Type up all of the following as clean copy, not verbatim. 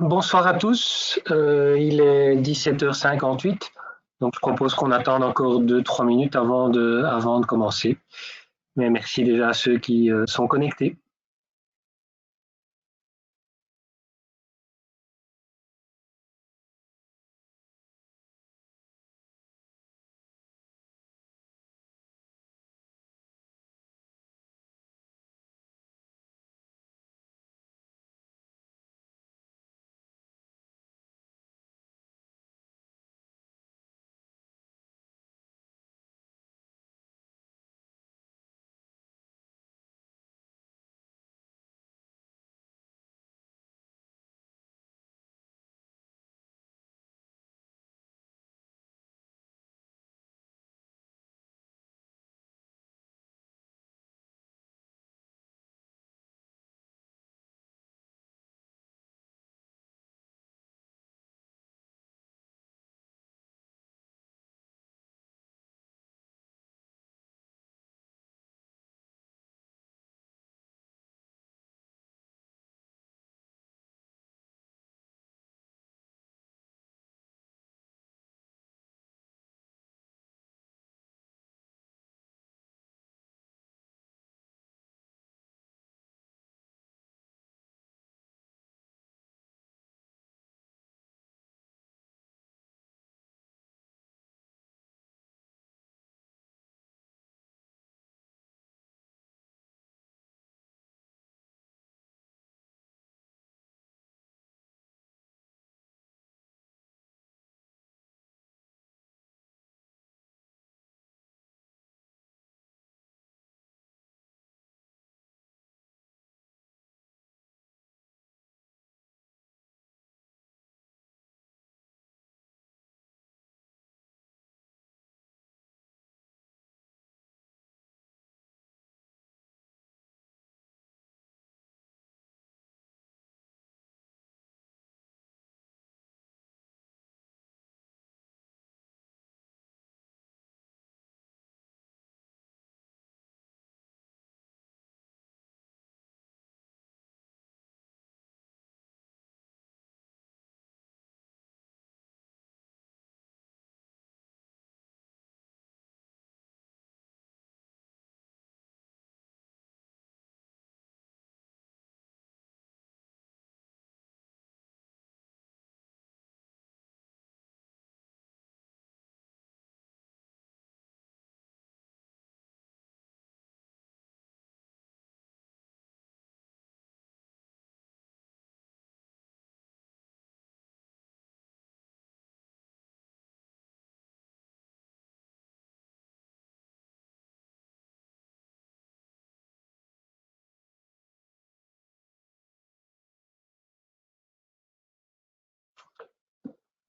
Bonsoir à tous, il est 17h58, donc je propose qu'on attende encore 2-3 minutes avant de commencer. Mais merci déjà à ceux qui sont connectés.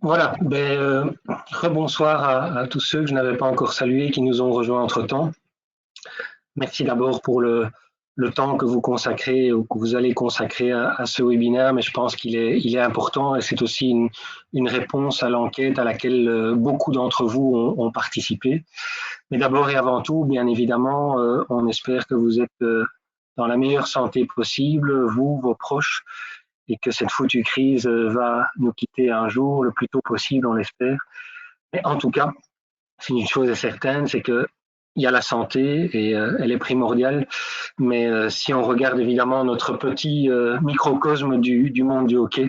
Voilà, rebonsoir à tous ceux que je n'avais pas encore salués qui nous ont rejoints entre-temps. Merci d'abord pour le temps que vous consacrez ou que vous allez consacrer à ce webinaire, mais je pense qu'il est important et c'est aussi une réponse à l'enquête à laquelle beaucoup d'entre vous ont participé. Mais d'abord et avant tout, bien évidemment, on espère que vous êtes dans la meilleure santé possible, vous, vos proches, et que cette foutue crise va nous quitter un jour, le plus tôt possible, on l'espère. Mais en tout cas, si une chose est certaine, c'est que il y a la santé et elle est primordiale. Mais si on regarde évidemment notre petit microcosme du monde du hockey,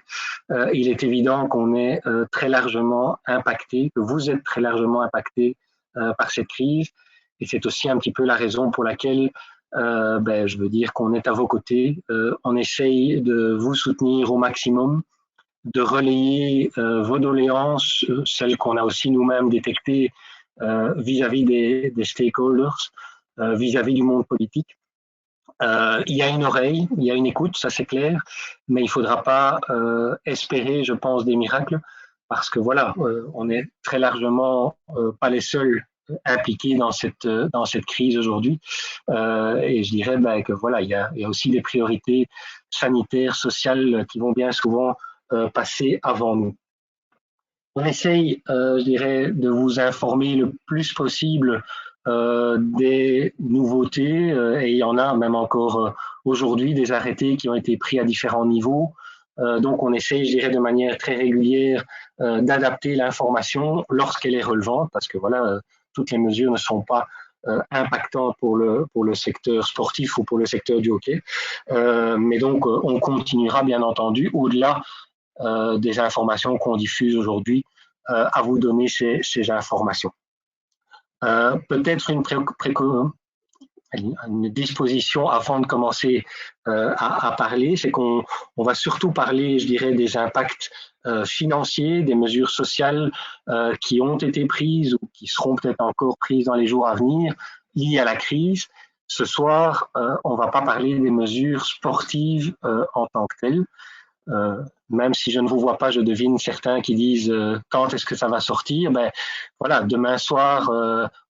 il est évident qu'on est très largement impacté, que vous êtes très largement impacté par cette crise. Et c'est aussi un petit peu la raison pour laquelle je veux dire qu'on est à vos côtés. On essaye de vous soutenir au maximum, de relayer vos doléances, celles qu'on a aussi nous-mêmes détectées vis-à-vis des stakeholders, vis-à-vis du monde politique. Il y a une oreille, il y a une écoute, ça c'est clair, mais il ne faudra pas espérer, je pense, des miracles, parce que voilà, on est très largement pas les seuls impliqués dans cette crise aujourd'hui. Et je dirais que voilà, il y a aussi des priorités sanitaires, sociales qui vont bien souvent passer avant nous. On essaye, je dirais, de vous informer le plus possible des nouveautés et il y en a même encore aujourd'hui des arrêtés qui ont été pris à différents niveaux. Donc, on essaye, je dirais, de manière très régulière d'adapter l'information lorsqu'elle est relevante, parce que voilà, toutes les mesures ne sont pas impactantes pour le secteur sportif ou pour le secteur du hockey. Mais donc, on continuera, bien entendu, au-delà des informations qu'on diffuse aujourd'hui, à vous donner ces informations. Peut-être une disposition avant de commencer à parler, c'est qu'on va surtout parler, je dirais, des impacts financiers, des mesures sociales qui ont été prises ou qui seront peut-être encore prises dans les jours à venir liées à la crise. Ce soir, on ne va pas parler des mesures sportives en tant que telles. Même si je ne vous vois pas, je devine certains qui disent quand est-ce que ça va sortir. Ben voilà, demain soir,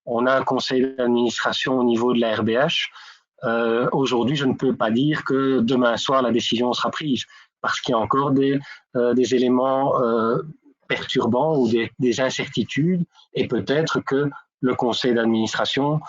on a un conseil d'administration au niveau de la RBH. Aujourd'hui, je ne peux pas dire que demain soir la décision sera prise parce qu'il y a encore des éléments perturbants ou des incertitudes, et peut-être que le conseil d'administration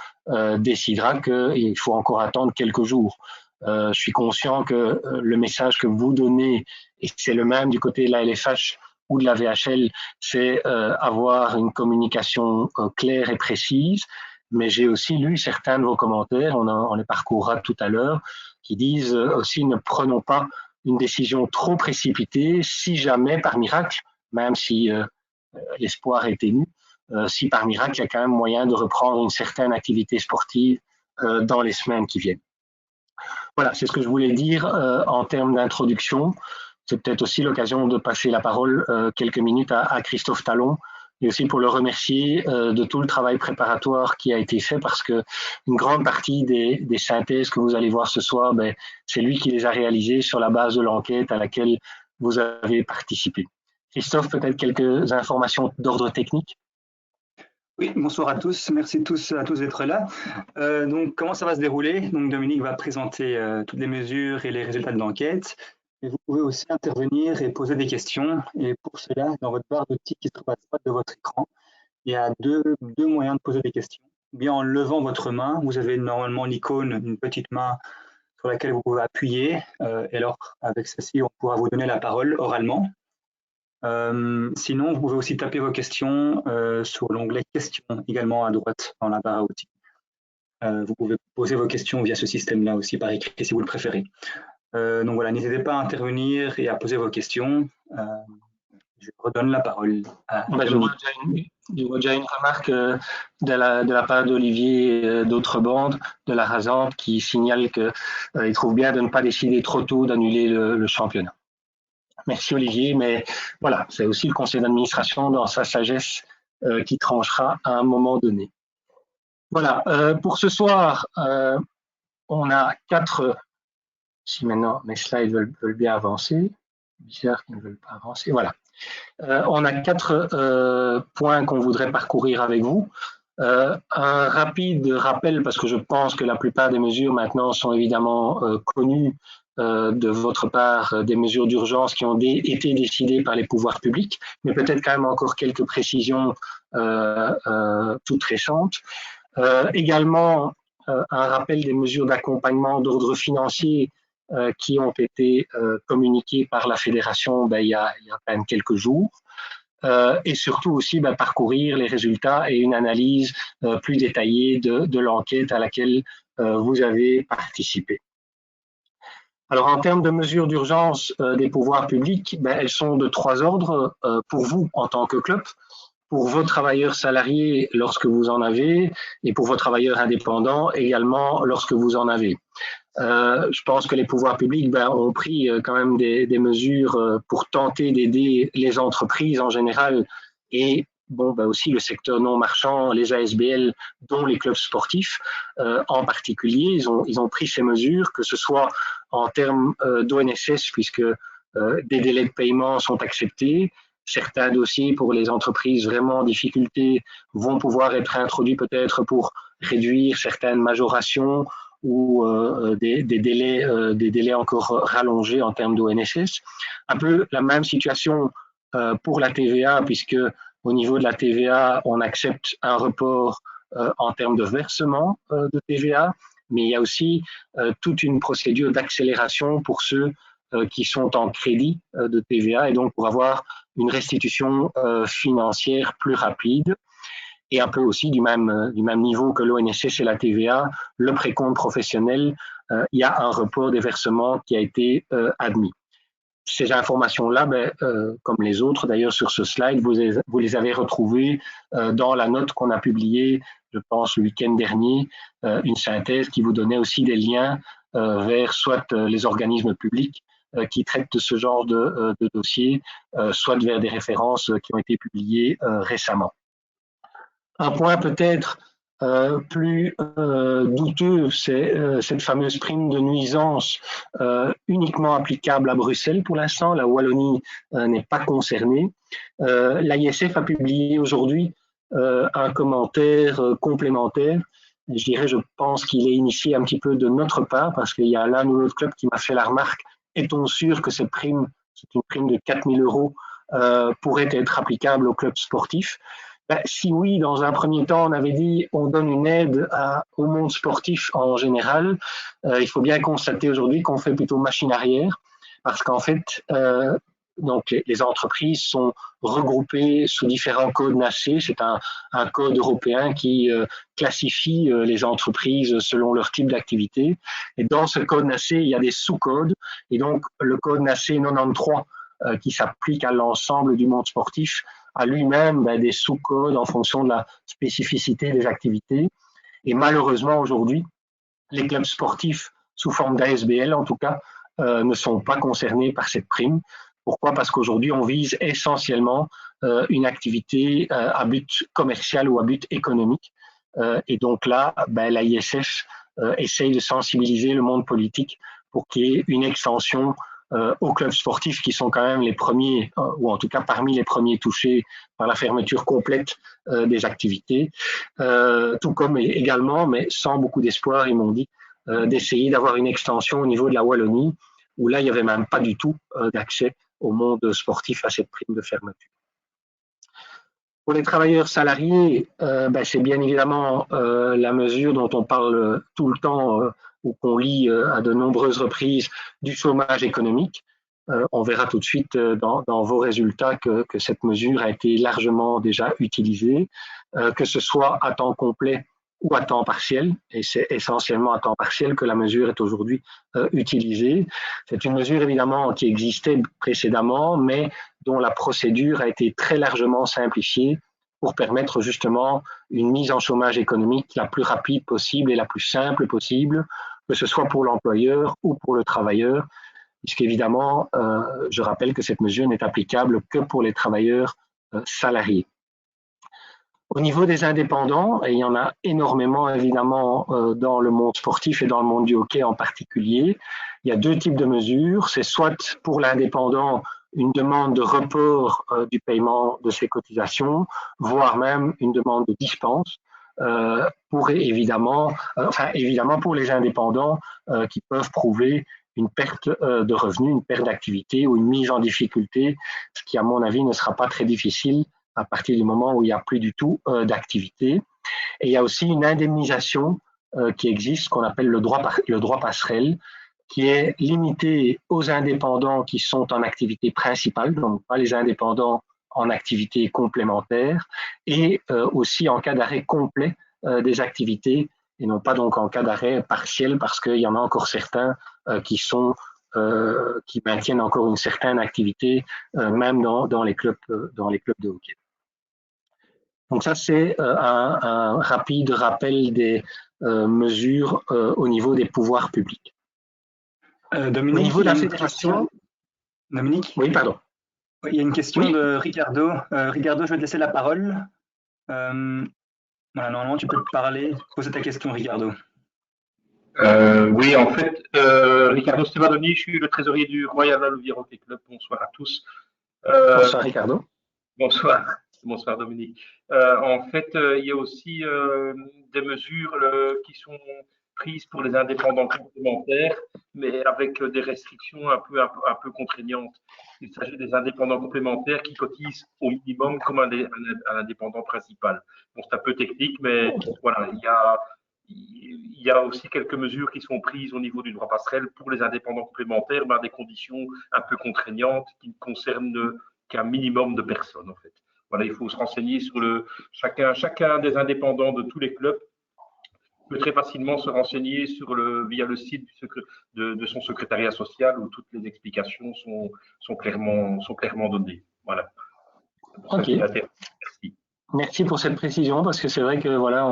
décidera qu'il faut encore attendre quelques jours. Je suis conscient que le message que vous donnez, et c'est le même du côté de la LFH ou de la VHL, c'est avoir une communication claire et précise. Mais j'ai aussi lu certains de vos commentaires, on les parcourra tout à l'heure, qui disent aussi ne prenons pas une décision trop précipitée si jamais, par miracle, même si l'espoir est ténu, si par miracle, il y a quand même moyen de reprendre une certaine activité sportive dans les semaines qui viennent. Voilà, c'est ce que je voulais dire en termes d'introduction. C'est peut-être aussi l'occasion de passer la parole quelques minutes à Christophe Talon, et aussi pour le remercier de tout le travail préparatoire qui a été fait, parce que une grande partie des synthèses que vous allez voir ce soir, ben, c'est lui qui les a réalisées sur la base de l'enquête à laquelle vous avez participé. Christophe, peut-être quelques informations d'ordre technique? Oui, bonsoir à tous. Merci à tous d'être là. Donc, comment ça va se dérouler? Donc, Dominique va présenter toutes les mesures et les résultats de l'enquête. Et vous pouvez aussi intervenir et poser des questions. Et pour cela, dans votre barre d'outils qui se trouve à droite de votre écran, il y a deux moyens de poser des questions. Bien en levant votre main, vous avez normalement l'icône, une petite main sur laquelle vous pouvez appuyer. Et alors, avec ceci, on pourra vous donner la parole oralement. Sinon, vous pouvez aussi taper vos questions sur l'onglet questions, également à droite dans la barre à outils. Vous pouvez poser vos questions via ce système-là aussi par écrit si vous le préférez. Donc voilà, n'hésitez pas à intervenir et à poser vos questions. Je redonne la parole à Dominique. Je vois déjà une remarque de la part d'Olivier d'Autrebande, de la Rasante, qui signale qu'il trouve bien de ne pas décider trop tôt d'annuler le championnat. Merci Olivier, mais voilà, c'est aussi le conseil d'administration dans sa sagesse qui tranchera à un moment donné. Voilà, pour ce soir, on a 4, si maintenant mes slides veulent bien avancer, bizarre qu'ils ne veulent pas avancer, voilà. On a 4 points qu'on voudrait parcourir avec vous. Un rapide rappel, parce que je pense que la plupart des mesures maintenant sont évidemment connues de votre part, des mesures d'urgence qui ont été décidées par les pouvoirs publics, mais peut-être quand même encore quelques précisions toutes récentes. Également, un rappel des mesures d'accompagnement d'ordre financier qui ont été communiquées par la fédération il y a quand même quelques jours. Et surtout aussi parcourir les résultats et une analyse plus détaillée de l'enquête à laquelle vous avez participé. Alors, en termes de mesures d'urgence des pouvoirs publics, elles sont de 3 ordres pour vous en tant que club, pour vos travailleurs salariés lorsque vous en avez, et pour vos travailleurs indépendants également lorsque vous en avez. Je pense que les pouvoirs publics ont pris quand même des mesures pour tenter d'aider les entreprises en général et aussi le secteur non marchand, les ASBL, dont les clubs sportifs en particulier. Ils ont pris ces mesures, que ce soit en termes d'ONSS, puisque des délais de paiement sont acceptés. Certains dossiers pour les entreprises vraiment en difficulté vont pouvoir être introduits peut-être pour réduire certaines majorations ou des délais encore rallongés en termes d'ONSS. Un peu la même situation pour la TVA, puisque au niveau de la TVA, on accepte un report en termes de versement de TVA, mais il y a aussi toute une procédure d'accélération pour ceux qui sont en crédit de TVA et donc pour avoir une restitution financière plus rapide. Et un peu aussi du même niveau que l'ONSS et la TVA, le précompte professionnel, il y a un report des versements qui a été admis. Ces informations-là, comme les autres d'ailleurs sur ce slide, vous les avez retrouvées dans la note qu'on a publiée, je pense, le week-end dernier, une synthèse qui vous donnait aussi des liens vers soit les organismes publics qui traitent de ce genre de dossiers, soit vers des références qui ont été publiées récemment. Un point peut-être plus douteux, c'est cette fameuse prime de nuisance uniquement applicable à Bruxelles pour l'instant. La Wallonie n'est pas concernée. L'AISF a publié aujourd'hui un commentaire complémentaire. Je dirais, je pense qu'il est initié un petit peu de notre part parce qu'il y a l'un ou l'autre club qui m'a fait la remarque. Est-on sûr que cette prime, c'est une prime de 4 000 euros, pourrait être applicable aux clubs sportifs? Si oui, dans un premier temps, on avait dit on donne une aide au monde sportif en général. Il faut bien constater aujourd'hui qu'on fait plutôt machine arrière parce qu'en fait, donc les entreprises sont regroupées sous différents codes NACE. C'est un code européen qui classifie les entreprises selon leur type d'activité. Et dans ce code NACE, il y a des sous-codes. Et donc, le code NACE 93 qui s'applique à l'ensemble du monde sportif a lui-même des sous-codes en fonction de la spécificité des activités. Et malheureusement, aujourd'hui, les clubs sportifs, sous forme d'ASBL en tout cas, ne sont pas concernés par cette prime. Pourquoi? Parce qu'aujourd'hui, on vise essentiellement une activité à but commercial ou à but économique. Et donc là, l'AISF essaye de sensibiliser le monde politique pour qu'il y ait une extension aux clubs sportifs qui sont quand même les premiers, ou en tout cas parmi les premiers touchés par la fermeture complète des activités, tout comme également, mais sans beaucoup d'espoir, ils m'ont dit, d'essayer d'avoir une extension au niveau de la Wallonie, où là, il n'y avait même pas du tout d'accès au monde sportif à cette prime de fermeture. Pour les travailleurs salariés, c'est bien évidemment la mesure dont on parle tout le temps ou qu'on lit à de nombreuses reprises du chômage économique. On verra tout de suite dans vos résultats que cette mesure a été largement déjà utilisée, que ce soit à temps complet ou à temps partiel, et c'est essentiellement à temps partiel que la mesure est aujourd'hui utilisée. C'est une mesure évidemment qui existait précédemment, mais dont la procédure a été très largement simplifiée pour permettre justement une mise en chômage économique la plus rapide possible et la plus simple possible, que ce soit pour l'employeur ou pour le travailleur, puisqu'évidemment, je rappelle que cette mesure n'est applicable que pour les travailleurs salariés. Au niveau des indépendants, et il y en a énormément évidemment dans le monde sportif et dans le monde du hockey en particulier, il y a deux types de mesures. C'est soit pour l'indépendant une demande de report du paiement de ses cotisations, voire même une demande de dispense pour évidemment pour les indépendants qui peuvent prouver une perte de revenus, une perte d'activité ou une mise en difficulté, ce qui à mon avis ne sera pas très difficile à partir du moment où il n'y a plus du tout d'activité. Et il y a aussi une indemnisation qui existe, qu'on appelle le droit passerelle, qui est limité aux indépendants qui sont en activité principale, donc pas les indépendants en activité complémentaire, et aussi en cas d'arrêt complet des activités, et non pas donc en cas d'arrêt partiel, parce qu'il y en a encore certains qui maintiennent encore une certaine activité, même dans les clubs de hockey. Donc ça, c'est un rapide rappel des mesures au niveau des pouvoirs publics. Dominique, au niveau de la fédération. Dominique? Oui, pardon. Il y a une question de Ricardo. Ricardo, je vais te laisser la parole. Voilà, normalement, tu peux te parler, poser ta question, Ricardo. Oui, en fait, Ricardo Stevadoni, je suis le trésorier du Royal Alluvier Hockey Club. Bonsoir à tous. Bonsoir, Ricardo. Bonsoir. Bonsoir, Dominique. En fait, il y a aussi des mesures qui sont prises pour les indépendants complémentaires, mais avec des restrictions un peu contraignantes. Il s'agit des indépendants complémentaires qui cotisent au minimum comme un indépendant principal. Bon, c'est un peu technique, mais voilà, il y a aussi quelques mesures qui sont prises au niveau du droit passerelle pour les indépendants complémentaires, des conditions un peu contraignantes qui ne concernent qu'un minimum de personnes, en fait. Voilà, il faut se renseigner sur chacun des indépendants de tous les clubs peut très facilement se renseigner via le site de son secrétariat social où toutes les explications sont clairement données. Voilà. Ok. Merci. Merci pour cette précision parce que c'est vrai que voilà,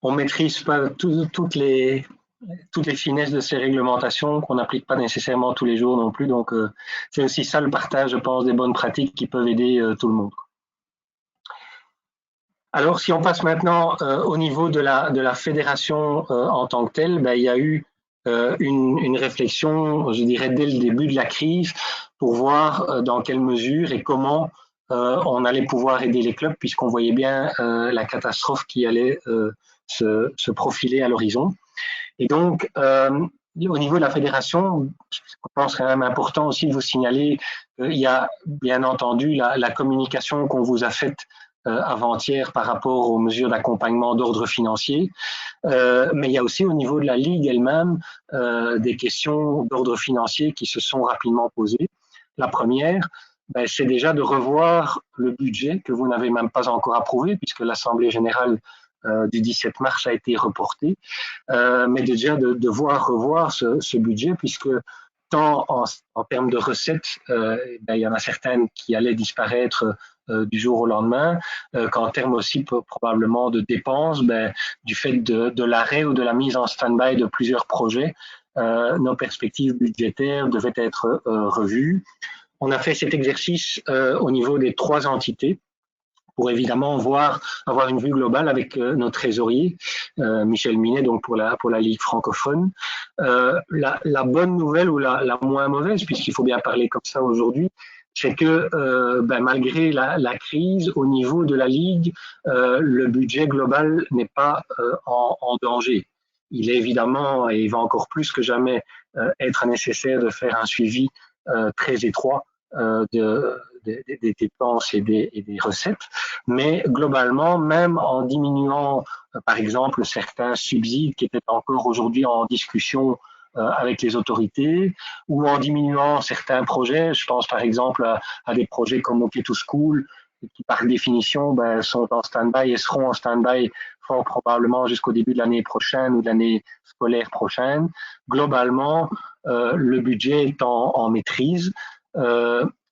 on maîtrise pas toutes les finesses de ces réglementations qu'on n'applique pas nécessairement tous les jours non plus. Donc, c'est aussi ça le partage, je pense, des bonnes pratiques qui peuvent aider tout le monde. Alors, si on passe maintenant au niveau de la fédération en tant que telle, il y a eu une réflexion, je dirais, dès le début de la crise pour voir dans quelle mesure et comment on allait pouvoir aider les clubs puisqu'on voyait bien la catastrophe qui allait se profiler à l'horizon. Et donc, au niveau de la fédération, je pense quand même important aussi de vous signaler qu'il y a bien entendu la communication qu'on vous a faite avant-hier par rapport aux mesures d'accompagnement d'ordre financier, mais il y a aussi au niveau de la Ligue elle-même des questions d'ordre financier qui se sont rapidement posées. La première, c'est déjà de revoir le budget que vous n'avez même pas encore approuvé puisque l'Assemblée générale du 17 mars a été reportée, mais déjà de revoir ce budget puisque tant en termes de recettes, il y en a certaines qui allaient disparaître du jour au lendemain, qu'en termes aussi probablement de dépenses, du fait de l'arrêt ou de la mise en stand-by de plusieurs projets, nos perspectives budgétaires devaient être revues. On a fait cet exercice au niveau des 3 entités pour évidemment avoir une vue globale avec notre trésorier, Michel Minet, donc pour la Ligue francophone. La bonne nouvelle ou la moins mauvaise, puisqu'il faut bien parler comme ça aujourd'hui, c'est que malgré la crise, au niveau de la Ligue, le budget global n'est pas en danger. Il est évidemment, et il va encore plus que jamais être nécessaire de faire un suivi très étroit des dépenses et des recettes, mais globalement, même en diminuant, par exemple, certains subsides qui étaient encore aujourd'hui en discussion avec les autorités, ou en diminuant certains projets, je pense par exemple à des projets comme OK to School, qui par définition sont en stand-by et seront en stand-by fort probablement jusqu'au début de l'année prochaine ou de l'année scolaire prochaine. Globalement, le budget est en maîtrise.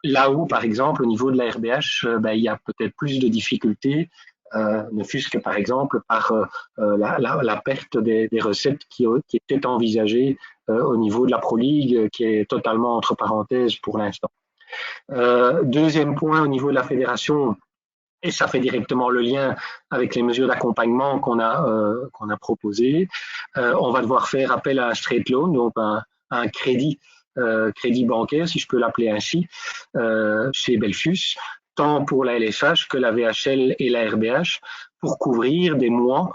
Là où, par exemple, au niveau de la RBH, il y a peut-être plus de difficultés, ne fût-ce que, par exemple, par la perte des recettes qui étaient envisagées au niveau de la Pro League, qui est totalement entre parenthèses pour l'instant. Deuxième point, au niveau de la fédération, et ça fait directement le lien avec les mesures d'accompagnement qu'on a proposées, on va devoir faire appel à un straight loan, donc un crédit bancaire, si je peux l'appeler ainsi, chez Belfus, tant pour la LFH que la VHL et la RBH, pour couvrir des mois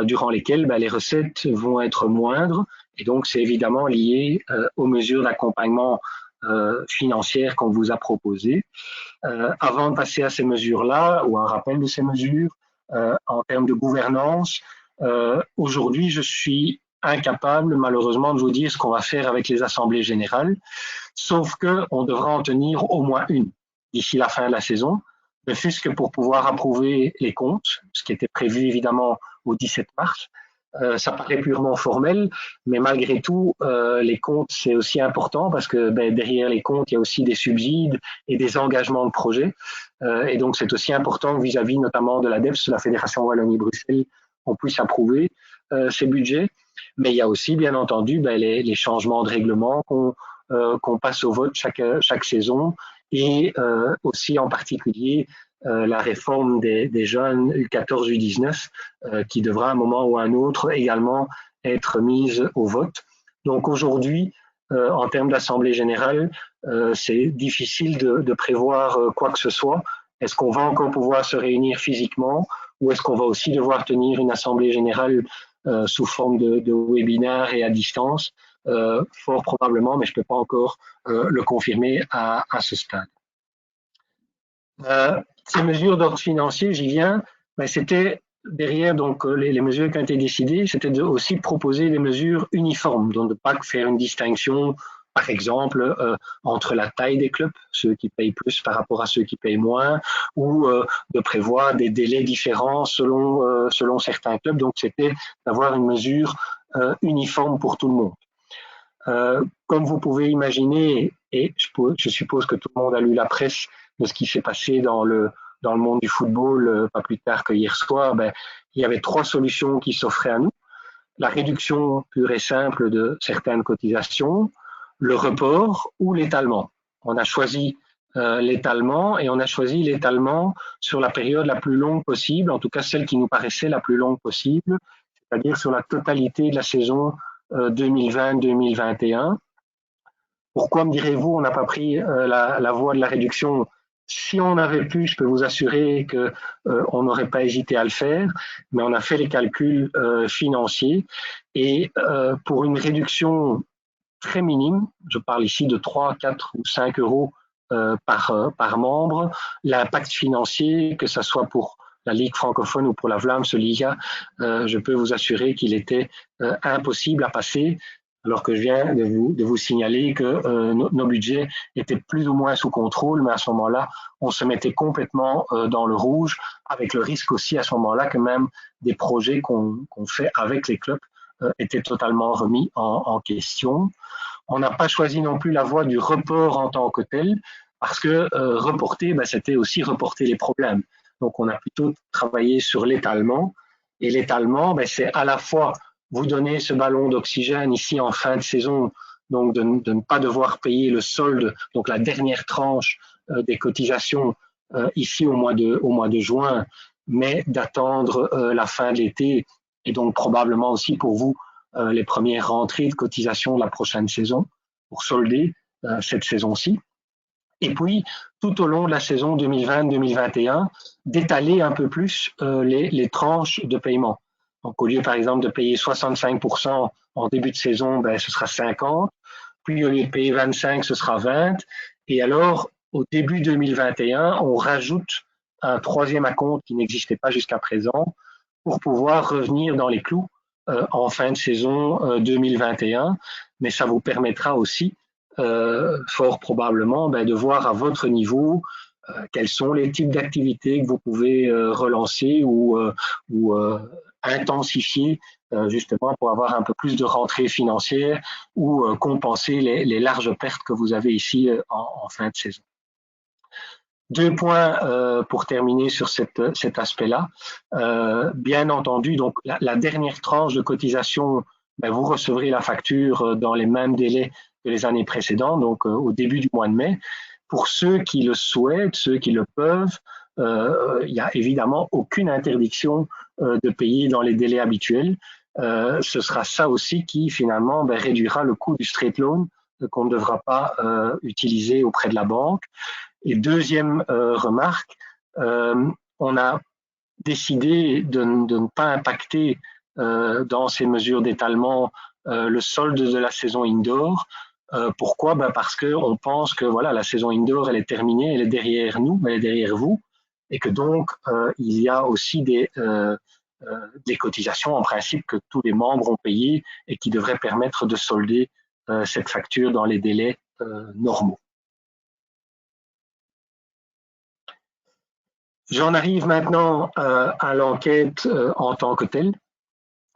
durant lesquels les recettes vont être moindres. Et donc, c'est évidemment lié aux mesures d'accompagnement financières qu'on vous a proposées. Avant de passer à ces mesures-là, ou un rappel de ces mesures, en termes de gouvernance, aujourd'hui, je suis incapable, malheureusement, de vous dire ce qu'on va faire avec les assemblées générales, sauf qu'on devra en tenir au moins une d'ici la fin de la saison, ne fût-ce que pour pouvoir approuver les comptes, ce qui était prévu évidemment au 17 mars. Ça paraît purement formel, mais malgré tout, les comptes, c'est aussi important parce que derrière les comptes, il y a aussi des subsides et des engagements de projet. Et donc, c'est aussi important vis-à-vis notamment de la DEPS, la Fédération Wallonie-Bruxelles, qu'on puisse approuver ces budgets. Mais il y a aussi, bien entendu, les changements de règlement qu'on passe au vote chaque saison et aussi en particulier la réforme des jeunes U14, U19 qui devra à un moment ou à un autre également être mise au vote. Donc aujourd'hui, en termes d'Assemblée générale, c'est difficile de prévoir quoi que ce soit. Est-ce qu'on va encore pouvoir se réunir physiquement ou est-ce qu'on va aussi devoir tenir une Assemblée générale sous forme de webinaire et à distance? Fort probablement, mais je ne peux pas encore le confirmer à ce stade. Ces mesures d'ordre financier, j'y viens, c'était derrière donc les mesures qui ont été décidées, c'était de aussi proposer des mesures uniformes, donc de ne pas faire une distinction, par exemple, entre la taille des clubs, ceux qui payent plus par rapport à ceux qui payent moins, ou de prévoir des délais différents selon certains clubs. Donc, c'était d'avoir une mesure uniforme pour tout le monde. Comme vous pouvez imaginer, et je suppose que tout le monde a lu la presse de ce qui s'est passé dans le monde du football, pas plus tard que hier soir, il y avait 3 solutions qui s'offraient à nous. La réduction pure et simple de certaines cotisations, le report ou l'étalement. On a choisi l'étalement, et on a choisi l'étalement sur la période la plus longue possible, en tout cas celle qui nous paraissait la plus longue possible, c'est-à-dire sur la totalité de la saison 2020-2021. Pourquoi, me direz-vous, on n'a pas pris la voie de la réduction? Si on avait pu, je peux vous assurer qu'on n'aurait pas hésité à le faire, mais on a fait les calculs financiers, et pour une réduction très minime, je parle ici de 3, 4 ou 5 euros par membre, l'impact financier, que ce soit pour la Ligue francophone ou pour la Vlaamse Liga, je peux vous assurer qu'il était impossible à passer, alors que je viens de vous signaler que nos budgets étaient plus ou moins sous contrôle, mais à ce moment-là, on se mettait complètement dans le rouge, avec le risque aussi à ce moment-là que même des projets qu'on fait avec les clubs étaient totalement remis en question. On n'a pas choisi non plus la voie du report en tant que tel, parce que reporter, c'était aussi reporter les problèmes. Donc, on a plutôt travaillé sur l'étalement. Et l'étalement, c'est à la fois vous donner ce ballon d'oxygène ici en fin de saison, donc de ne pas devoir payer le solde, donc la dernière tranche des cotisations ici au mois de juin, mais d'attendre la fin de l'été, et donc probablement aussi pour vous les premières rentrées de cotisation de la prochaine saison pour solder cette saison-ci. Et puis, tout au long de la saison 2020-2021, d'étaler un peu plus les tranches de paiement. Donc, au lieu, par exemple, de payer 65% en début de saison, ce sera 50. Puis, au lieu de payer 25, ce sera 20. Et alors, au début 2021, on rajoute un 3e acompte qui n'existait pas jusqu'à présent pour pouvoir revenir dans les clous en fin de saison 2021. Mais ça vous permettra aussi fort probablement de voir à votre niveau quels sont les types d'activités que vous pouvez relancer ou intensifier justement pour avoir un peu plus de rentrée financière ou compenser les larges pertes que vous avez ici en fin de saison. 2 points pour terminer sur cet aspect-là. Bien entendu, donc la dernière tranche de cotisation, vous recevrez la facture dans les mêmes délais que les années précédentes, donc au début du mois de mai. Pour ceux qui le souhaitent, ceux qui le peuvent, il n'y a évidemment aucune interdiction de payer dans les délais habituels. Ce sera ça aussi qui finalement réduira le coût du straight loan qu'on ne devra pas utiliser auprès de la banque. Et deuxième remarque, on a décidé de ne pas impacter dans ces mesures d'étalement le solde de la saison indoor. Pourquoi? Parce qu'on pense que voilà, la saison indoor, elle est terminée, elle est derrière nous, elle est derrière vous, et que donc il y a aussi des cotisations en principe que tous les membres ont payées et qui devraient permettre de solder cette facture dans les délais normaux. J'en arrive maintenant à l'enquête en tant que telle.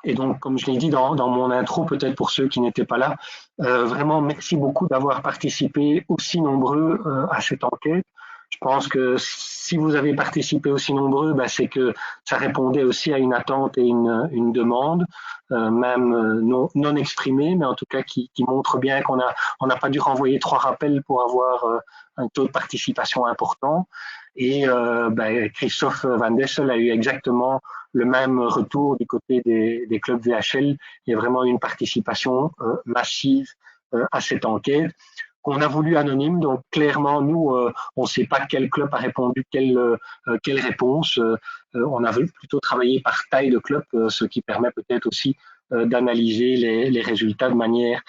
Et donc, comme je l'ai dit dans mon intro, peut-être pour ceux qui n'étaient pas là, vraiment merci beaucoup d'avoir participé aussi nombreux à cette enquête. Je pense que si vous avez participé aussi nombreux, c'est que ça répondait aussi à une attente et une demande, même non exprimée, mais en tout cas qui montre bien qu'on n'a pas dû renvoyer 3 rappels pour avoir un taux de participation important. Et Christophe Van Dessel a eu exactement le même retour du côté des clubs VHL. Il y a vraiment une participation massive à cette enquête qu'on a voulu anonyme. Donc clairement, nous, on ne sait pas quel club a répondu quelle réponse. On a plutôt travaillé par taille de club, ce qui permet peut-être aussi d'analyser les résultats de manière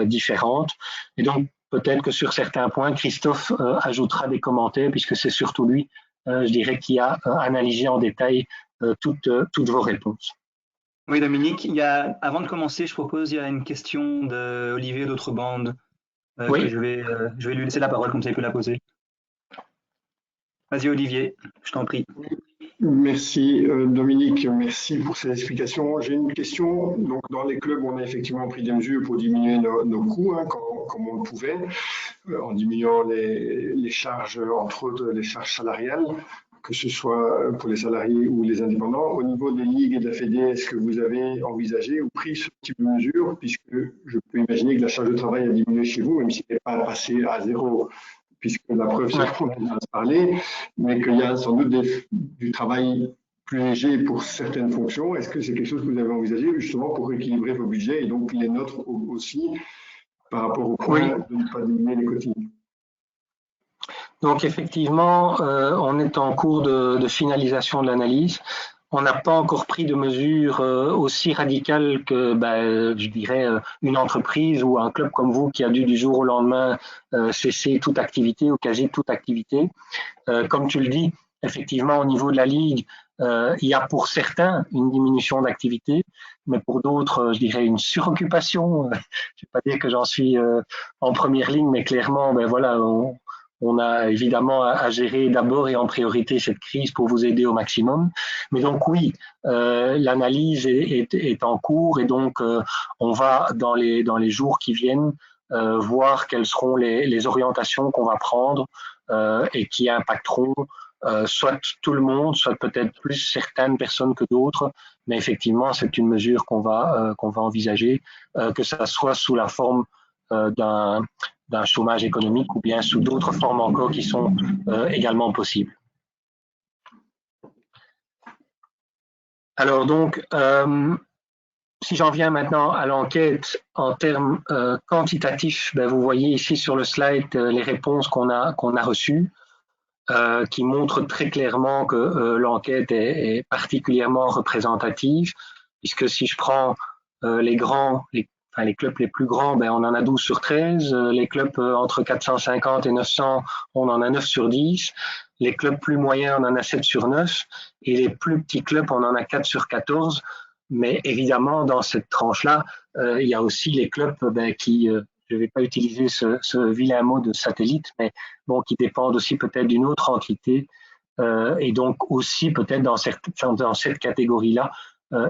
différente. Et donc, peut-être que sur certains points, Christophe ajoutera des commentaires, puisque c'est surtout lui, je dirais, qui a analysé en détail toutes vos réponses. Oui, Dominique, avant de commencer, je propose, il y a une question d'Olivier d'Autre Bande Oui. que je vais lui laisser la parole, comme ça il peut la poser. Vas-y Olivier, je t'en prie. Merci Dominique, merci pour ces explications. J'ai une question. Donc, dans les clubs, on a effectivement pris des mesures pour diminuer nos coûts, hein, comme on le pouvait, en diminuant les charges, entre autres les charges salariales, que ce soit pour les salariés ou les indépendants. Au niveau des ligues et de la Fédé, est-ce que vous avez envisagé ou pris ce type de mesures, puisque je peux imaginer que la charge de travail a diminué chez vous, même si elle n'est pas passée à zéro, puisque la preuve, c'est qu'on a déjà parlé, mais qu'il y a sans doute du travail plus léger pour certaines fonctions. Est-ce que c'est quelque chose que vous avez envisagé justement pour équilibrer vos budgets et donc les nôtres aussi par rapport au point de ne pas diminuer les quotidiens? Donc effectivement, on est en cours de finalisation de l'analyse. On n'a pas encore pris de mesures aussi radicales que, je dirais, une entreprise ou un club comme vous qui a dû du jour au lendemain cesser toute activité ou quasi toute activité. Comme tu le dis, effectivement, au niveau de la Ligue, il y a pour certains une diminution d'activité, mais pour d'autres, je dirais, une suroccupation. Je ne vais pas dire que j'en suis en première ligne, mais clairement, voilà, on a évidemment à gérer d'abord et en priorité cette crise pour vous aider au maximum. Mais donc oui, l'analyse est en cours et donc on va dans les jours qui viennent voir quelles seront les orientations qu'on va prendre et qui impacteront soit tout le monde, soit peut-être plus certaines personnes que d'autres. Mais effectivement, c'est une mesure qu'on va envisager, que ça soit sous la forme d'un chômage économique ou bien sous d'autres formes encore qui sont également possibles. Alors donc, si j'en viens maintenant à l'enquête en termes quantitatifs, vous voyez ici sur le slide les réponses qu'on a reçues, qui montrent très clairement que l'enquête est particulièrement représentative, puisque si je prends les clubs les plus grands, on en a 12 sur 13. Les clubs entre 450 et 900, on en a 9 sur 10. Les clubs plus moyens, on en a 7 sur 9. Et les plus petits clubs, on en a 4 sur 14. Mais évidemment, dans cette tranche-là, il y a aussi les clubs qui, je ne vais pas utiliser ce vilain mot de satellite, mais bon, qui dépendent aussi peut-être d'une autre entité. Et donc aussi peut-être dans cette catégorie-là,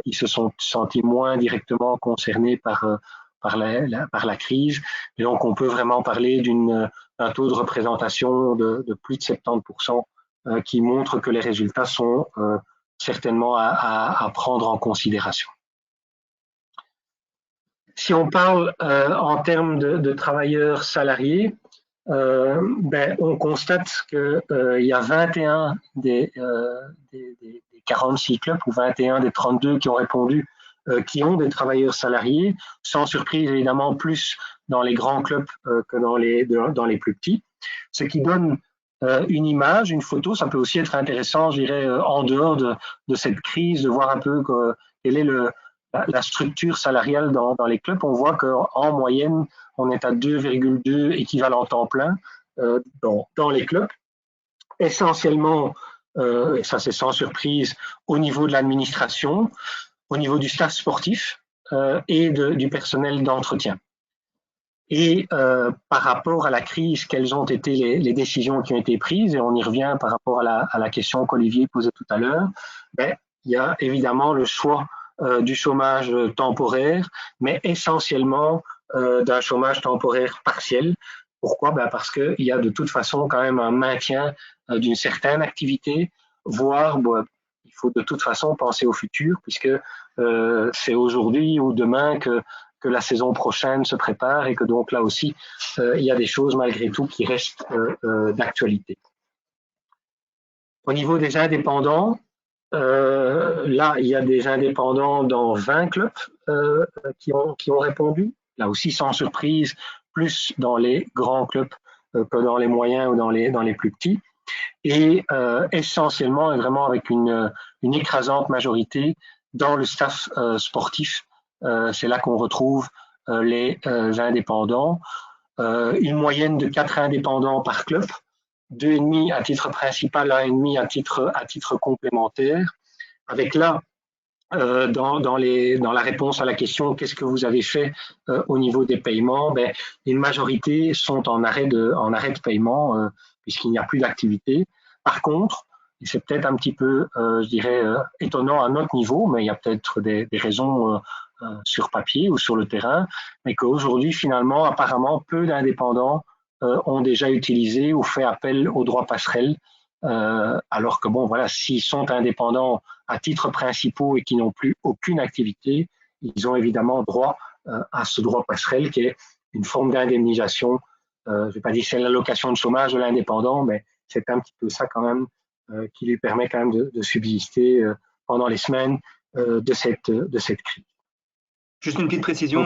ils se sont sentis moins directement concernés par la crise. Et donc, on peut vraiment parler d'un taux de représentation de plus de 70% qui montre que les résultats sont certainement à prendre en considération. Si on parle en termes de travailleurs salariés, on constate qu'il y a 21 des 46 clubs ou 21 des 32 qui ont répondu, qui ont des travailleurs salariés, sans surprise évidemment plus dans les grands clubs que dans les plus petits, ce qui donne une image, une photo. Ça peut aussi être intéressant, je dirais, en dehors de cette crise, de voir un peu quelle est la structure salariale dans les clubs. On voit qu'en moyenne, on est à 2,2 équivalents temps plein dans les clubs, essentiellement, et ça c'est sans surprise, au niveau de l'administration, au niveau du staff sportif et du personnel d'entretien. Et par rapport à la crise, quelles ont été les décisions qui ont été prises, et on y revient par rapport à la question qu'Olivier posait tout à l'heure, il y a évidemment le choix du chômage temporaire, mais essentiellement d'un chômage temporaire partiel. Pourquoi? Parce qu'il y a de toute façon quand même un maintien d'une certaine activité, voire il faut de toute façon penser au futur, puisque c'est aujourd'hui ou demain que la saison prochaine se prépare et que donc là aussi, il y a des choses malgré tout qui restent d'actualité. Au niveau des indépendants, là, il y a des indépendants dans 20 clubs qui ont répondu. Là aussi, sans surprise, plus dans les grands clubs que dans les moyens ou dans les plus petits. Et essentiellement, et vraiment avec une écrasante majorité, dans le staff sportif. C'est là qu'on retrouve les indépendants. Une moyenne de 4 indépendants par club, 2,5 à titre principal, 1,5 à titre complémentaire. avec là, dans la réponse à la question qu'est-ce que vous avez fait au niveau des paiements, ben, une majorité sont en arrêt de paiement puisqu'il n'y a plus d'activité. Par contre, et c'est peut-être un petit peu, je dirais, étonnant à notre niveau, mais il y a peut-être des raisons sur papier ou sur le terrain, mais qu'aujourd'hui, finalement, apparemment, peu d'indépendants ont déjà utilisé ou fait appel aux droits passerelles, alors que, bon, voilà, s'ils sont indépendants à titre principal et qui n'ont plus aucune activité, ils ont évidemment droit à ce droit passerelle qui est une forme d'indemnisation. Je ne vais pas dire que c'est l'allocation de chômage de l'indépendant, mais c'est un petit peu ça quand même qui lui permet quand même de subsister pendant les semaines de cette crise. Juste une petite précision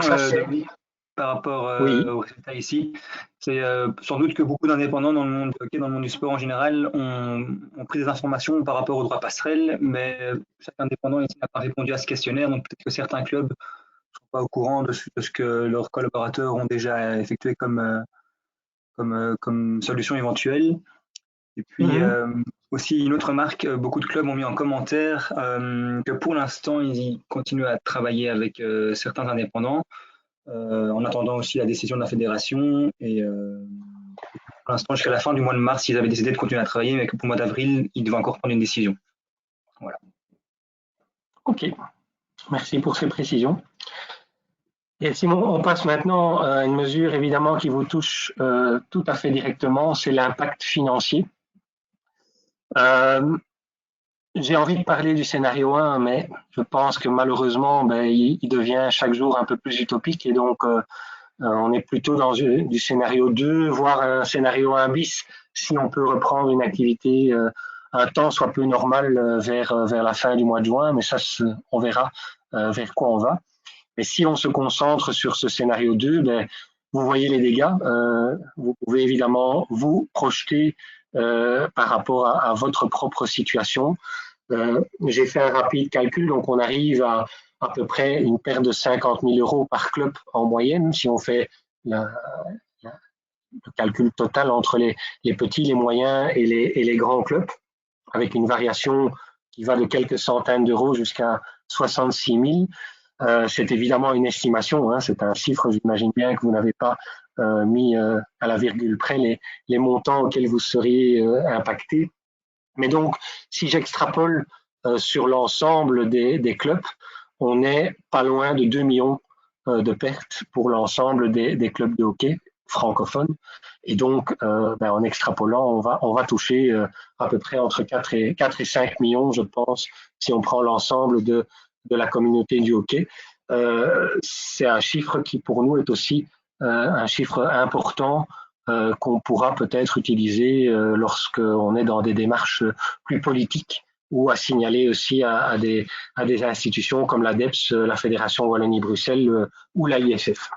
par rapport oui. aux résultats ici. C'est sans doute que beaucoup d'indépendants dans le monde du dans le monde du sport en général ont pris des informations par rapport aux droits passerelles, mais chaque indépendant ici n'a pas répondu à ce questionnaire, donc peut-être que certains clubs ne sont pas au courant de ce que leurs collaborateurs ont déjà effectué comme solution éventuelle. Et puis aussi une autre remarque, beaucoup de clubs ont mis en commentaire que pour l'instant ils continuent à travailler avec certains indépendants en attendant aussi la décision de la fédération et pour l'instant jusqu'à la fin du mois de mars ils avaient décidé de continuer à travailler mais que pour le mois d'avril ils devaient encore prendre une décision. Voilà. Ok, merci pour ces précisions. Et Simon, on passe maintenant à une mesure évidemment qui vous touche tout à fait directement, c'est l'impact financier. J'ai envie de parler du scénario 1, mais je pense que malheureusement, ben, il devient chaque jour un peu plus utopique et donc on est plutôt dans du scénario 2, voire un scénario 1 bis, si on peut reprendre une activité un temps soit peu normal vers la fin du mois de juin, mais ça, on verra vers quoi on va. Mais si on se concentre sur ce scénario 2, ben, vous voyez les dégâts. Vous pouvez évidemment vous projeter par rapport à votre propre situation. J'ai fait un rapide calcul, donc on arrive à peu près une perte de 50 000 € par club en moyenne, si on fait le calcul total entre les petits, les moyens et les grands clubs, avec une variation qui va de quelques centaines d'euros jusqu'à 66 000. C'est évidemment une estimation, hein, c'est un chiffre, j'imagine bien que vous n'avez pas mis à la virgule près les montants auxquels vous seriez impacté. Mais donc, si j'extrapole sur l'ensemble des clubs, on est pas loin de 2 millions de pertes pour l'ensemble des clubs de hockey francophones. Et donc, en extrapolant, on va toucher à peu près entre 4 et 5 millions, je pense, si on prend l'ensemble de la communauté du hockey. C'est un chiffre qui, pour nous, est aussi un chiffre important qu'on pourra peut-être utiliser lorsqu'on est dans des démarches plus politiques ou à signaler aussi à des institutions comme l'ADEPS, la Fédération Wallonie-Bruxelles ou l'AISF.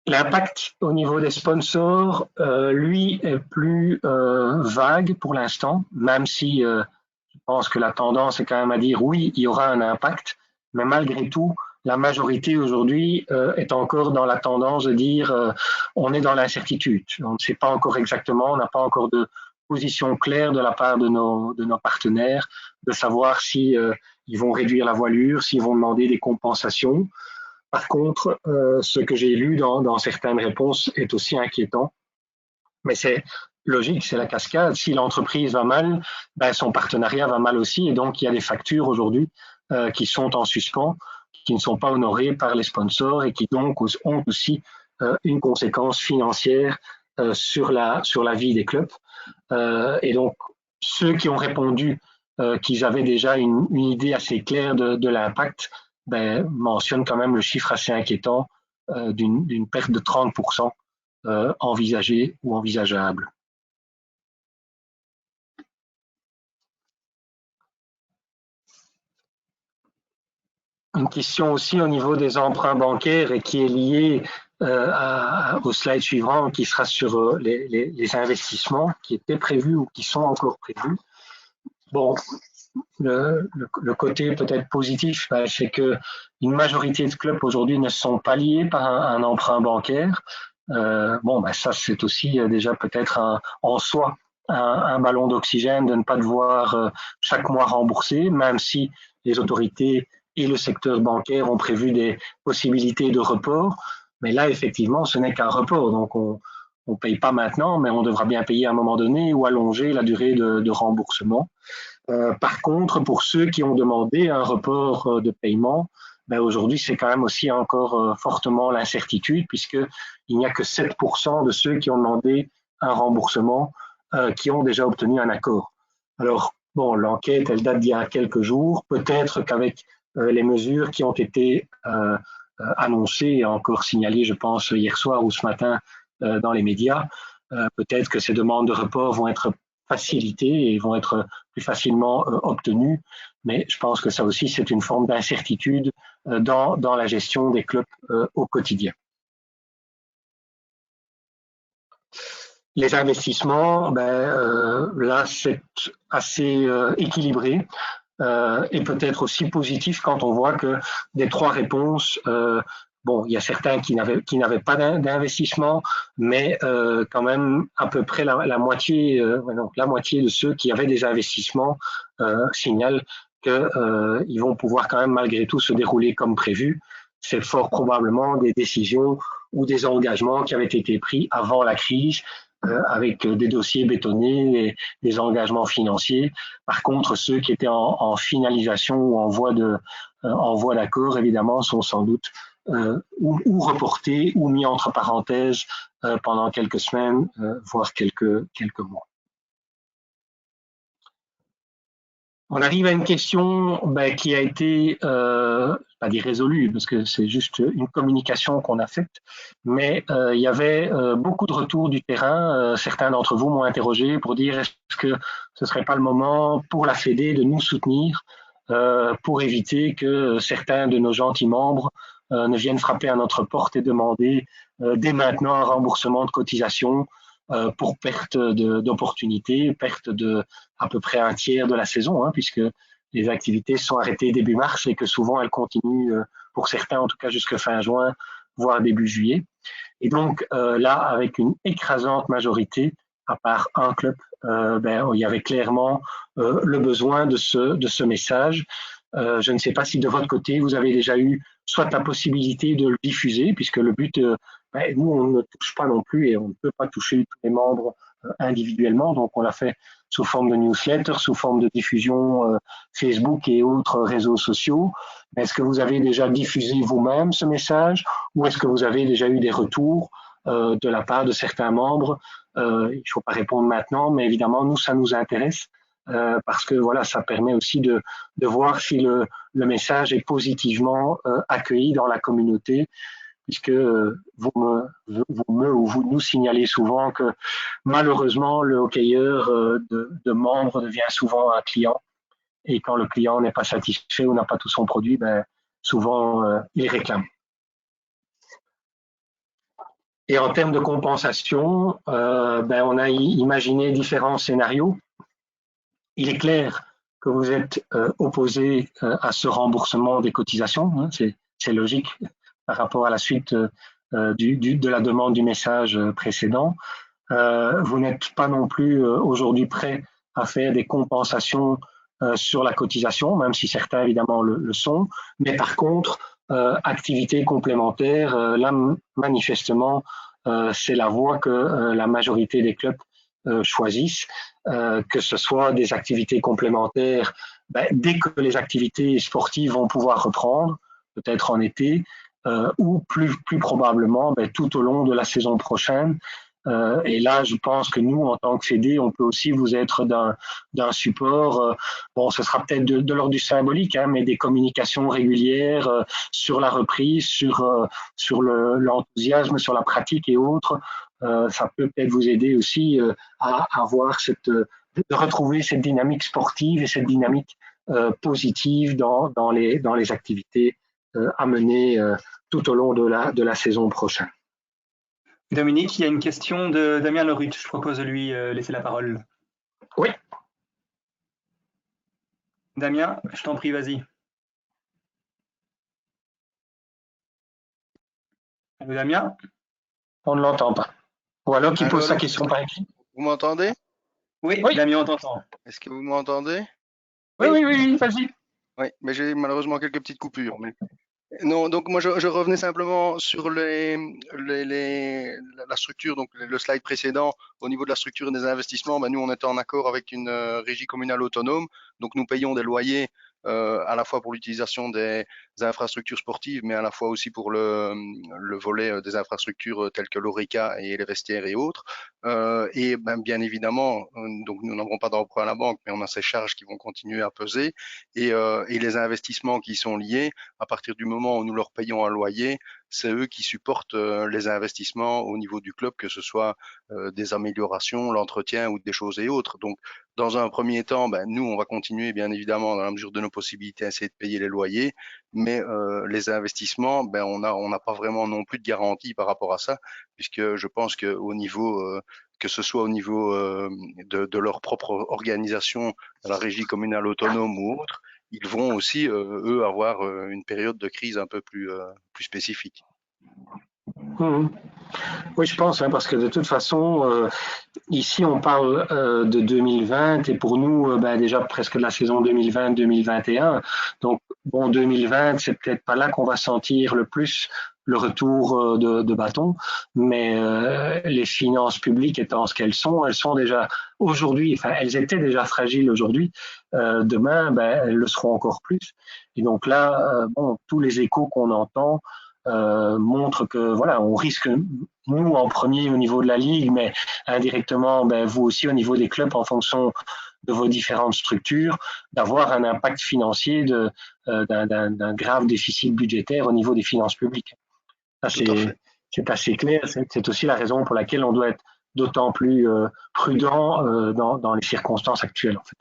L'impact au niveau des sponsors, lui, est plus vague pour l'instant, même si je pense que la tendance est quand même à dire oui, il y aura un impact, mais malgré tout, la majorité aujourd'hui est encore dans la tendance de dire on est dans l'incertitude. On ne sait pas encore exactement, on n'a pas encore de position claire de la part de nos partenaires, de savoir si ils vont réduire la voilure, s'ils vont demander des compensations. Par contre, ce que j'ai lu dans certaines réponses est aussi inquiétant. Mais c'est logique, c'est la cascade. Si l'entreprise va mal, ben son partenariat va mal aussi. Et donc, il y a des factures aujourd'hui qui sont en suspens, qui ne sont pas honorées par les sponsors et qui donc ont aussi une conséquence financière sur la vie des clubs. Et donc, ceux qui ont répondu qu'ils avaient déjà une idée assez claire de l'impact, ben, mentionnent quand même le chiffre assez inquiétant d'une perte de 30% envisagée ou envisageable. Une question aussi au niveau des emprunts bancaires et qui est liée au slide suivant, qui sera sur les investissements qui étaient prévus ou qui sont encore prévus. Bon, le côté peut-être positif, c'est que une majorité de clubs aujourd'hui ne sont pas liés par un emprunt bancaire. Ça c'est aussi déjà peut-être en soi un ballon d'oxygène de ne pas devoir chaque mois rembourser, même si les autorités et le secteur bancaire ont prévu des possibilités de report. Mais là, effectivement, ce n'est qu'un report. Donc, on ne paye pas maintenant, mais on devra bien payer à un moment donné ou allonger la durée de remboursement. Par contre, pour ceux qui ont demandé un report de paiement, ben aujourd'hui, c'est quand même aussi encore fortement l'incertitude, puisqu'il n'y a que 7% de ceux qui ont demandé un remboursement qui ont déjà obtenu un accord. Alors, bon, l'enquête, elle date d'il y a quelques jours. Peut-être qu'avec les mesures qui ont été annoncées et encore signalées, je pense, hier soir ou ce matin dans les médias, peut-être que ces demandes de report vont être facilitées et vont être plus facilement obtenues. Mais je pense que ça aussi, c'est une forme d'incertitude dans la gestion des clubs au quotidien. Les investissements, là, c'est assez équilibré et peut-être aussi positif quand on voit que des 3 réponses, bon, il y a certains qui n'avaient pas d'investissement, mais quand même à peu près la moitié de ceux qui avaient des investissements signalent qu'ils vont pouvoir quand même malgré tout se dérouler comme prévu. C'est fort probablement des décisions ou des engagements qui avaient été pris avant la crise avec des dossiers bétonnés, des engagements financiers. Par contre, ceux qui étaient en finalisation ou en voie d'accord, évidemment, sont sans doute ou reportés ou mis entre parenthèses pendant quelques semaines, voire quelques mois. On arrive à une question qui a été, pas dire résolue, parce que c'est juste une communication qu'on a faite, mais il y avait beaucoup de retours du terrain. Certains d'entre vous m'ont interrogé pour dire est-ce que ce serait pas le moment pour la Fédé de nous soutenir pour éviter que certains de nos gentils membres ne viennent frapper à notre porte et demander dès maintenant un remboursement de cotisation pour perte d'opportunités, perte de à peu près un tiers de la saison, hein, puisque les activités sont arrêtées début mars et que souvent elles continuent, pour certains en tout cas jusqu'à fin juin, voire début juillet. Et donc là, avec une écrasante majorité, à part un club, il y avait clairement le besoin de ce message. Je ne sais pas si de votre côté, vous avez déjà eu soit la possibilité de le diffuser, puisque le but, nous, on ne touche pas non plus et on ne peut pas toucher tous les membres individuellement, donc on l'a fait sous forme de newsletter, sous forme de diffusion Facebook et autres réseaux sociaux. Est-ce que vous avez déjà diffusé vous-même ce message ou est-ce que vous avez déjà eu des retours de la part de certains membres? Il ne faut pas répondre maintenant, mais évidemment, nous, ça nous intéresse parce que voilà, ça permet aussi de voir si le message est positivement accueilli dans la communauté, puisque vous nous signalez souvent que malheureusement, le hockeyeur de membre devient souvent un client. Et quand le client n'est pas satisfait ou n'a pas tout son produit, souvent il réclame. Et en termes de compensation, on a imaginé différents scénarios. Il est clair que vous êtes opposé à ce remboursement des cotisations, hein, c'est logique par rapport à la suite de la demande du message précédent. Vous n'êtes pas non plus aujourd'hui prêt à faire des compensations sur la cotisation, même si certains évidemment le sont. Mais par contre, activités complémentaires, là manifestement, c'est la voie que la majorité des clubs choisissent, que ce soit des activités complémentaires dès que les activités sportives vont pouvoir reprendre, peut-être en été, ou plus probablement tout au long de la saison prochaine. Et là, je pense que nous, en tant que Fédé, on peut aussi vous être d'un support. Bon, ce sera peut-être de l'ordre du symbolique, hein, mais des communications régulières sur la reprise, sur l'enthousiasme, sur la pratique et autres. Ça peut peut-être vous aider aussi à avoir de retrouver cette dynamique sportive et cette dynamique positive dans les activités à mener tout au long de la saison prochaine. Dominique, il y a une question de Damien Lerut. Je propose de lui laisser la parole. Oui. Damien, je t'en prie, vas-y. Allô, Damien? On ne l'entend pas. Ou alors qu'il pose sa question par écrit. Vous m'entendez? Oui, Oui. Damien, on t'entend. Est-ce que vous m'entendez? Oui, vas-y. Oui, mais j'ai malheureusement quelques petites coupures. Non, donc moi je revenais simplement sur la structure, donc le slide précédent, au niveau de la structure des investissements, ben nous on était en accord avec une régie communale autonome, donc nous payons des loyers à la fois pour l'utilisation des infrastructures sportives, mais à la fois aussi pour le volet des infrastructures telles que l'ORECA et les vestiaires et autres. Et ben, bien évidemment, donc nous n'avons pas d'emprunt à la banque, mais on a ces charges qui vont continuer à peser et les investissements qui sont liés à partir du moment où nous leur payons un loyer, c'est eux qui supportent les investissements au niveau du club, que ce soit des améliorations, l'entretien ou des choses et autres. Donc, dans un premier temps, ben, nous, on va continuer, bien évidemment, dans la mesure de nos possibilités, à essayer de payer les loyers, mais les investissements, ben, on n'a pas vraiment non plus de garantie par rapport à ça, puisque je pense qu'au niveau que ce soit au niveau de leur propre organisation, de la régie communale autonome ou autre, ils vont aussi, eux, avoir une période de crise un peu plus spécifique. Mmh. Oui, je pense, hein, parce que de toute façon, ici, on parle de 2020 et pour nous, déjà presque de la saison 2020-2021. Donc, bon, 2020, c'est peut-être pas là qu'on va sentir le plus le retour de bâton, mais les finances publiques étant ce qu'elles sont déjà aujourd'hui, enfin, elles étaient déjà fragiles aujourd'hui. Demain, elles le seront encore plus. Et donc là, bon, tous les échos qu'on entend montrent que voilà, on risque, nous en premier au niveau de la ligue, mais indirectement, vous aussi au niveau des clubs en fonction de vos différentes structures, d'avoir un impact financier d'un grave déficit budgétaire au niveau des finances publiques. C'est assez clair. C'est aussi la raison pour laquelle on doit être d'autant plus prudent dans les circonstances actuelles. En fait.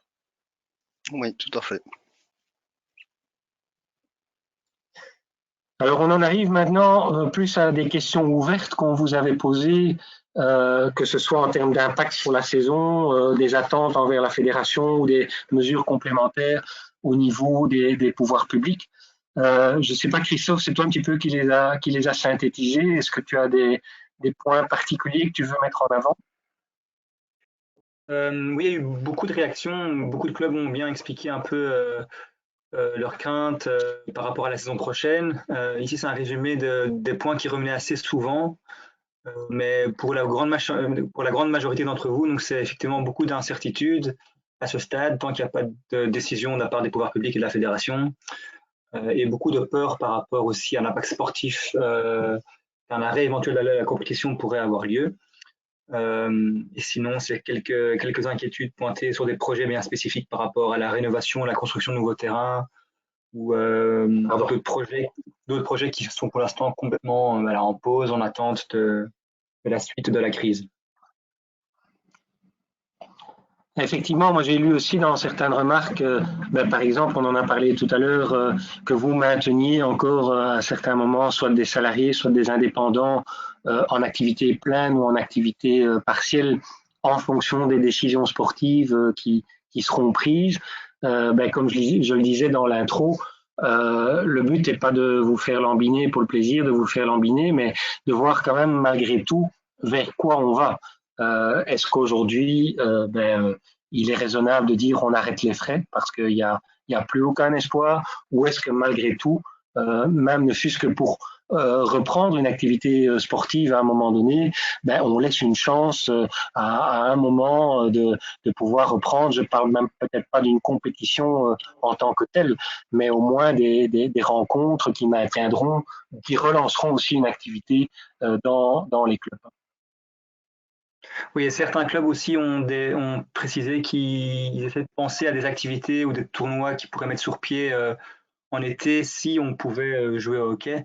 Oui, tout à fait. Alors, on en arrive maintenant plus à des questions ouvertes qu'on vous avait posées, que ce soit en termes d'impact sur la saison, des attentes envers la fédération ou des mesures complémentaires au niveau des pouvoirs publics. Je ne sais pas, Christophe, c'est toi un petit peu qui les a synthétisés. Est-ce que tu as des points particuliers que tu veux mettre en avant? Oui, il y a eu beaucoup de réactions. Beaucoup de clubs ont bien expliqué un peu leurs craintes par rapport à la saison prochaine. Ici, c'est un résumé des points qui revenaient assez souvent. Mais pour la grande majorité d'entre vous, donc c'est effectivement beaucoup d'incertitudes à ce stade, tant qu'il n'y a pas de décision de la part des pouvoirs publics et de la fédération, et beaucoup de peur par rapport aussi à l'impact sportif qu'un arrêt éventuel de la compétition pourrait avoir lieu. Et sinon, c'est quelques inquiétudes pointées sur des projets bien spécifiques par rapport à la rénovation, à la construction de nouveaux terrains, ou d'autres projets qui sont pour l'instant complètement en pause, en attente de la suite de la crise. Effectivement, moi j'ai lu aussi dans certaines remarques, par exemple, on en a parlé tout à l'heure, que vous mainteniez encore à certains moments soit des salariés, soit des indépendants en activité pleine ou en activité partielle en fonction des décisions sportives qui seront prises. Comme je le disais dans l'intro, le but n'est pas de vous faire lambiner pour le plaisir de vous faire lambiner, mais de voir quand même malgré tout vers quoi on va. Est-ce qu'aujourd'hui, il est raisonnable de dire on arrête les frais parce qu'il y a plus aucun espoir, ou est-ce que malgré tout, même ne fût-ce que pour reprendre une activité sportive à un moment donné, on laisse une chance à un moment de pouvoir reprendre. Je parle même peut-être pas d'une compétition en tant que telle, mais au moins des rencontres qui maintiendront, qui relanceront aussi une activité dans les clubs. Oui, et certains clubs aussi ont précisé qu'ils essaient de penser à des activités ou des tournois qui pourraient mettre sur pied en été si on pouvait jouer au hockey.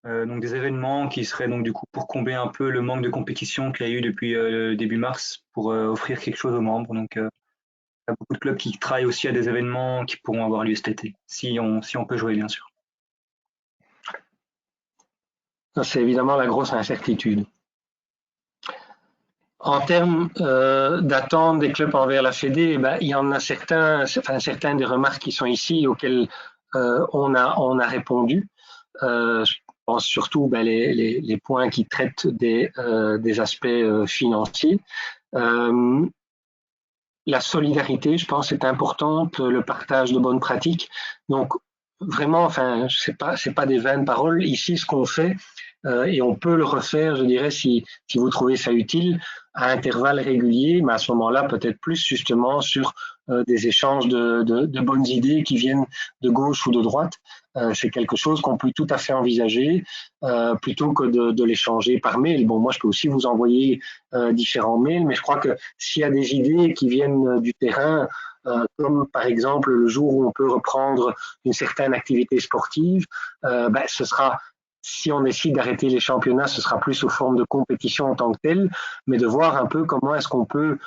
Donc des événements qui seraient donc du coup pour combler un peu le manque de compétition qu'il y a eu depuis début mars pour offrir quelque chose aux membres. Donc il y a beaucoup de clubs qui travaillent aussi à des événements qui pourront avoir lieu cet été, si on peut jouer bien sûr. C'est évidemment la grosse incertitude. En termes d'attente des clubs envers la Fédé, il y en a certaines des remarques qui sont ici auxquelles on a répondu. Je pense surtout les points qui traitent des aspects financiers. La solidarité, je pense, est importante, le partage de bonnes pratiques. Donc, vraiment, enfin, c'est pas des vaines paroles. Ici, ce qu'on fait, et on peut le refaire, je dirais, si vous trouvez ça utile, à intervalles réguliers, mais à ce moment-là, peut-être plus justement sur des échanges de bonnes idées qui viennent de gauche ou de droite. C'est quelque chose qu'on peut tout à fait envisager plutôt que de l'échanger par mail. Bon, moi, je peux aussi vous envoyer différents mails, mais je crois que s'il y a des idées qui viennent du terrain, comme par exemple le jour où on peut reprendre une certaine activité sportive, ce sera, si on décide d'arrêter les championnats, ce sera plus sous forme de compétition en tant que telle, mais de voir un peu comment est-ce qu'on peut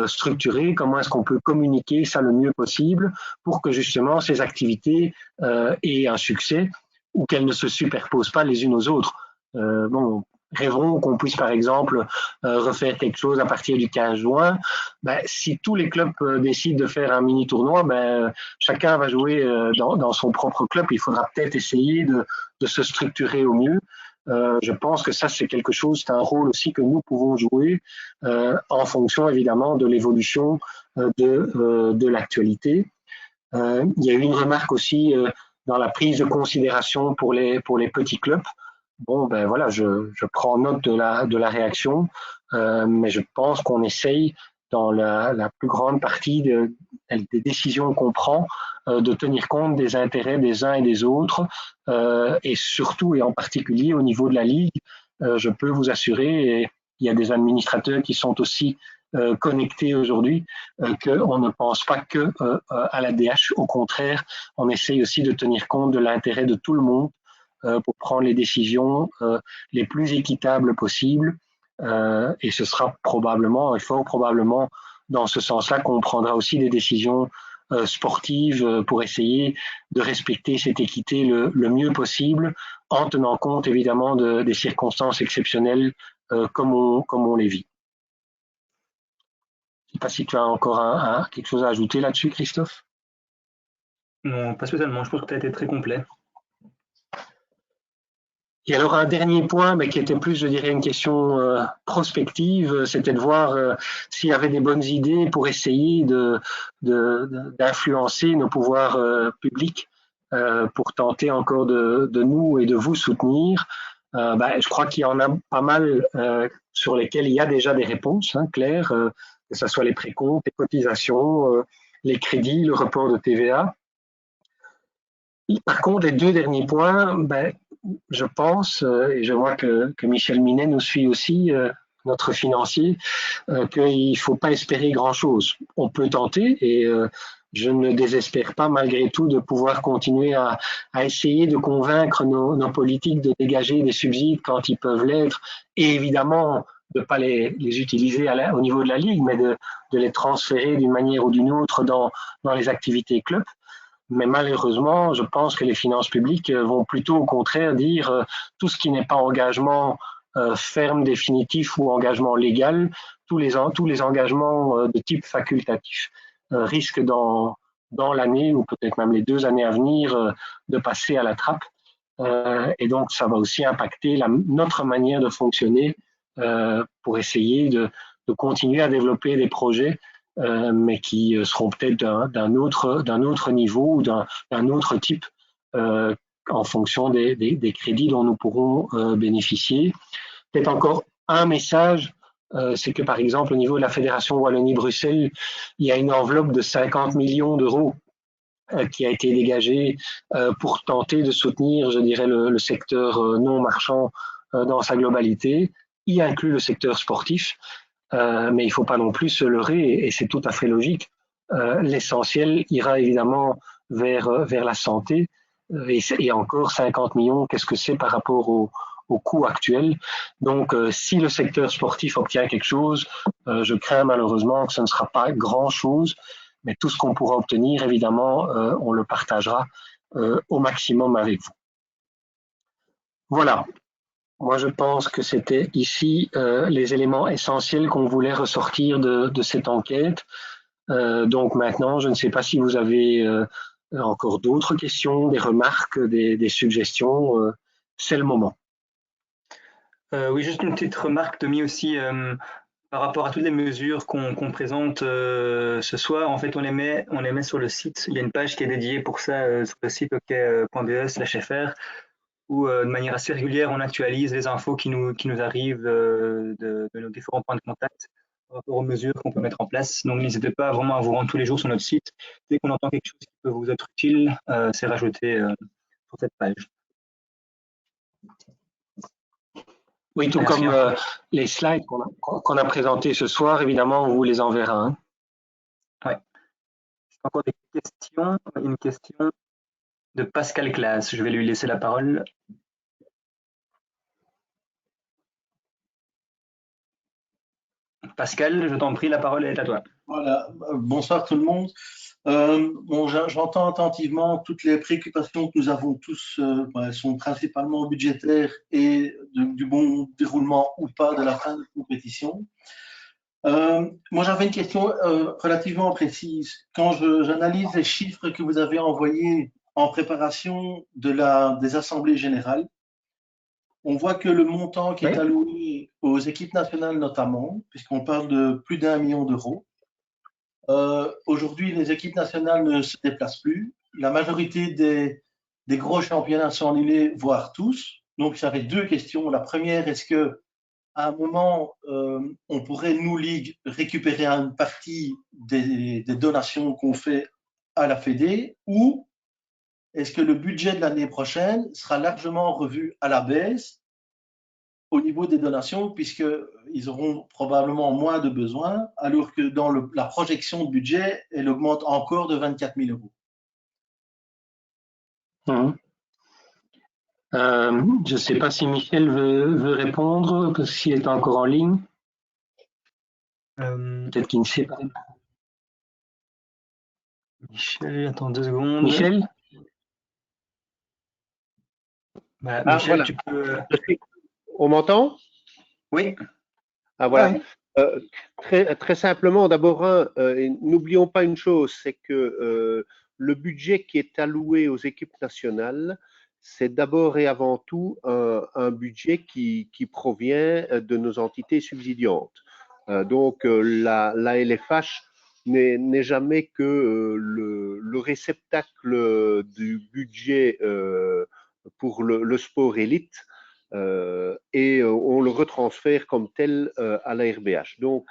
structurer, comment est-ce qu'on peut communiquer ça le mieux possible pour que justement ces activités aient un succès ou qu'elles ne se superposent pas les unes aux autres. Bon, rêverons qu'on puisse par exemple refaire quelque chose à partir du 15 juin. Si tous les clubs décident de faire un mini tournoi, chacun va jouer dans son propre club. Il faudra peut-être essayer de se structurer au mieux. Je pense que ça, c'est quelque chose, c'est un rôle aussi que nous pouvons jouer en fonction évidemment de l'évolution de l'actualité. Il y a eu une remarque aussi dans la prise de considération pour les petits clubs. Bon, voilà, je prends note de la réaction, mais je pense qu'on essaye dans la plus grande partie des décisions qu'on prend de tenir compte des intérêts des uns et des autres, et surtout et en particulier au niveau de la Ligue, je peux vous assurer, et il y a des administrateurs qui sont aussi connectés aujourd'hui, qu'on ne pense pas que à la DH. Au contraire, on essaye aussi de tenir compte de l'intérêt de tout le monde pour prendre les décisions les plus équitables possibles. Et ce sera probablement, et fort probablement, dans ce sens-là qu'on prendra aussi des décisions sportives pour essayer de respecter cette équité le mieux possible, en tenant compte évidemment des circonstances exceptionnelles comme on les vit. Je ne sais pas si tu as encore quelque chose à ajouter là-dessus, Christophe? Non, pas spécialement. Je pense que tu as été très complet. Et alors un dernier point, qui était plus, je dirais, une question prospective, c'était de voir s'il y avait des bonnes idées pour essayer d'influencer nos pouvoirs publics pour tenter encore de nous et de vous soutenir. Je crois qu'il y en a pas mal sur lesquels il y a déjà des réponses claires, que ce soit les précomptes, les cotisations, les crédits, le report de TVA. Par contre, les deux derniers points, je pense, et je vois que Michel Minet nous suit aussi, notre financier, qu'il ne faut pas espérer grand-chose. On peut tenter, et je ne désespère pas malgré tout de pouvoir continuer à essayer de convaincre nos politiques de dégager des subsides quand ils peuvent l'être, et évidemment de ne pas les utiliser au niveau de la Ligue, mais de les transférer d'une manière ou d'une autre dans les activités clubs. Mais malheureusement, je pense que les finances publiques vont plutôt au contraire dire tout ce qui n'est pas engagement ferme, définitif ou engagement légal, tous les engagements de type facultatif risquent dans l'année ou peut-être même les 2 années à venir de passer à la trappe. Et donc, ça va aussi impacter notre manière de fonctionner pour essayer de continuer à développer des projets mais qui seront peut-être d'un autre niveau ou d'un autre type en fonction des crédits dont nous pourrons bénéficier. Peut-être encore un message, c'est que par exemple au niveau de la Fédération Wallonie-Bruxelles, il y a une enveloppe de 50 millions d'euros qui a été dégagée pour tenter de soutenir, je dirais, le secteur non marchand dans sa globalité, y inclut le secteur sportif. Mais il ne faut pas non plus se leurrer, et c'est tout à fait logique. L'essentiel ira évidemment vers la santé, et encore 50 millions, qu'est-ce que c'est par rapport au coût actuel? Donc, si le secteur sportif obtient quelque chose, je crains malheureusement que ce ne sera pas grand-chose, mais tout ce qu'on pourra obtenir, évidemment, on le partagera au maximum avec vous. Voilà. Moi, je pense que c'était ici les éléments essentiels qu'on voulait ressortir de cette enquête. Donc maintenant, je ne sais pas si vous avez encore d'autres questions, des remarques, des suggestions. C'est le moment. Oui, juste une petite remarque, Tommy, aussi. par rapport à toutes les mesures qu'on présente ce soir, en fait, on les met sur le site. Il y a une page qui est dédiée pour ça sur le site ok.be/fr, où de manière assez régulière, on actualise les infos qui nous arrivent de nos différents points de contact par rapport aux mesures qu'on peut mettre en place. Donc, n'hésitez pas vraiment à vous rendre tous les jours sur notre site. Dès qu'on entend quelque chose qui peut vous être utile, c'est rajouté sur cette page. Oui, tout Merci. comme les slides qu'on a présentés ce soir, évidemment, on vous les enverra. Hein. Ouais. Encore des questions? Une question de Pascal Claes. Je vais lui laisser la parole. Pascal, je t'en prie, la parole est à toi. Voilà, bonsoir tout le monde. Bon, j'entends attentivement toutes les préoccupations que nous avons tous, elles sont principalement budgétaires et du bon déroulement ou pas de la fin de compétition. Moi, j'avais une question relativement précise. Quand j'analyse les chiffres que vous avez envoyés en préparation des assemblées générales, on voit que le montant qui est alloué aux équipes nationales notamment, puisqu'on parle de plus d'1 million d'euros, aujourd'hui, les équipes nationales ne se déplacent plus. La majorité des gros championnats sont annulés, voire tous. Donc, j'avais deux questions. La première, est-ce que à un moment, on pourrait, nous, Ligue, récupérer une partie des donations qu'on fait à la Fédé, ou est-ce que le budget de l'année prochaine sera largement revu à la baisse au niveau des donations, puisqu'ils auront probablement moins de besoins, alors que dans la projection de budget, elle augmente encore de 24 000 euros. Je ne sais pas si Michel veut répondre, s'il est encore en ligne. Peut-être qu'il ne sait pas. Michel, attends 2 secondes. Michel? Michel, voilà. Tu peux... On m'entend? Oui. Ah voilà. Très simplement, d'abord, n'oublions pas une chose, c'est que le budget qui est alloué aux équipes nationales, c'est d'abord et avant tout un budget qui provient de nos entités subsidiantes. Donc la LFH n'est jamais que le réceptacle du budget pour le sport élite. Et on le retransfère comme tel à la RBH. Donc,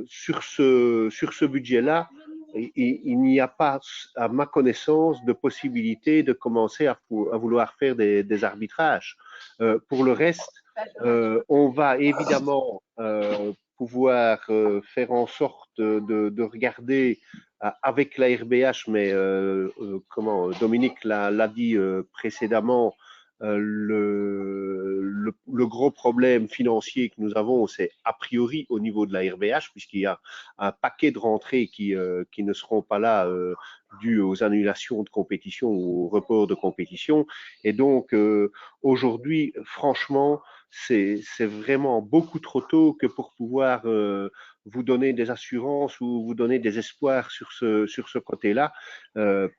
sur ce budget-là, il n'y a pas, à ma connaissance, de possibilité de commencer à vouloir faire des arbitrages. Pour le reste, on va évidemment pouvoir faire en sorte de regarder avec la RBH, mais comment Dominique l'a dit précédemment, le gros problème financier que nous avons, c'est a priori au niveau de la RBH, puisqu'il y a un paquet de rentrées qui ne seront pas là dues aux annulations de compétition ou au report de compétition. Et donc, aujourd'hui, franchement, c'est vraiment beaucoup trop tôt que pour pouvoir vous donner des assurances ou vous donner des espoirs sur ce côté-là,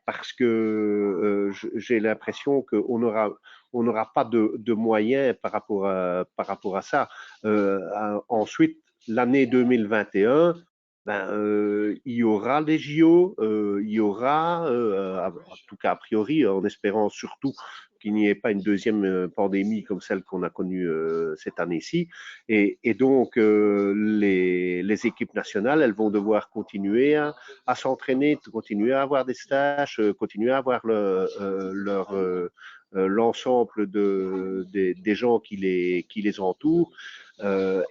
parce que j'ai l'impression qu'on n'aura pas de moyens par rapport à ça. Ensuite, l'année 2021, il y aura les JO, il y aura, en tout cas a priori, en espérant surtout qu'il n'y ait pas une deuxième pandémie comme celle qu'on a connue cette année-ci. Et donc, les équipes nationales, elles vont devoir continuer à s'entraîner, continuer à avoir des stages, continuer à avoir l'ensemble des gens qui les entourent.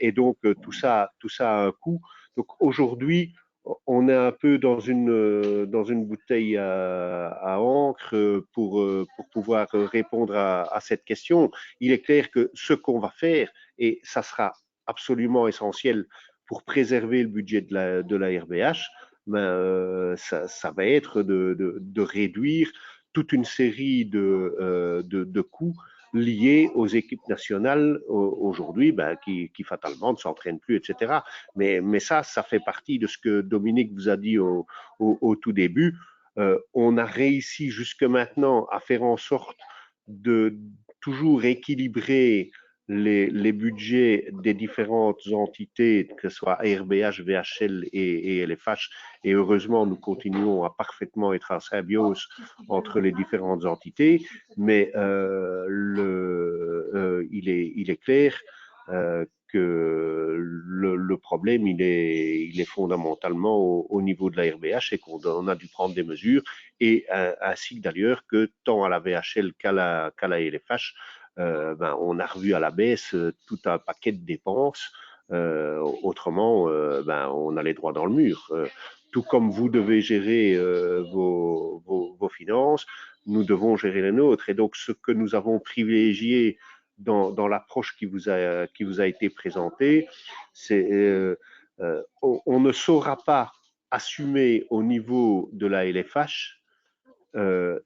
Et donc, tout ça a un coût. Donc, aujourd'hui, on est un peu dans une bouteille à encre pour pouvoir répondre à cette question. Il est clair que ce qu'on va faire, et ça sera absolument essentiel pour préserver le budget de la RBH, ça va être de réduire toute une série de coûts liés aux équipes nationales aujourd'hui, qui fatalement ne s'entraînent plus, etc. Mais ça fait partie de ce que Dominique vous a dit au tout début. On a réussi jusque maintenant à faire en sorte de toujours équilibrer les budgets des différentes entités, que ce soit ARBH, VHL et LFH, et heureusement, nous continuons à parfaitement être en symbiose entre les différentes entités, mais il est clair que le problème, il est fondamentalement au niveau de la RBH et qu'on a dû prendre des mesures, et ainsi d'ailleurs que tant à la VHL qu'à la LFH, on a revu à la baisse tout un paquet de dépenses. Autrement, on allait droit dans le mur. Tout comme vous devez gérer vos finances, nous devons gérer les nôtres. Et donc, ce que nous avons privilégié dans l'approche qui vous a été présentée, c'est on ne saura pas assumer au niveau de la LFH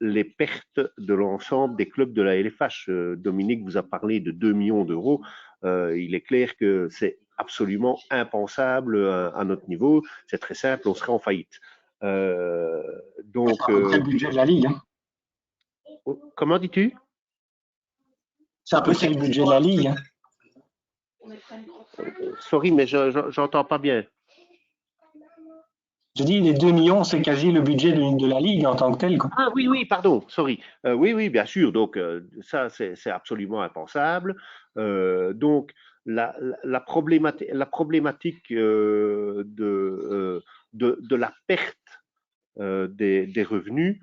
les pertes de l'ensemble des clubs de la LFH. Dominique vous a parlé de 2 millions d'euros. Il est clair que c'est absolument impensable à notre niveau. C'est très simple, on serait en faillite. Donc, c'est le budget de la Ligue. Hein. Comment dis-tu? C'est à peu près le budget de la Ligue. Hein. Sorry, mais j'entends pas bien. Je dis, les 2 millions, c'est quasi le budget de la Ligue en tant que tel. Quoi. Ah oui, pardon, sorry. Oui, bien sûr. Donc, ça, c'est absolument impensable. Donc, la problématique de la perte des revenus,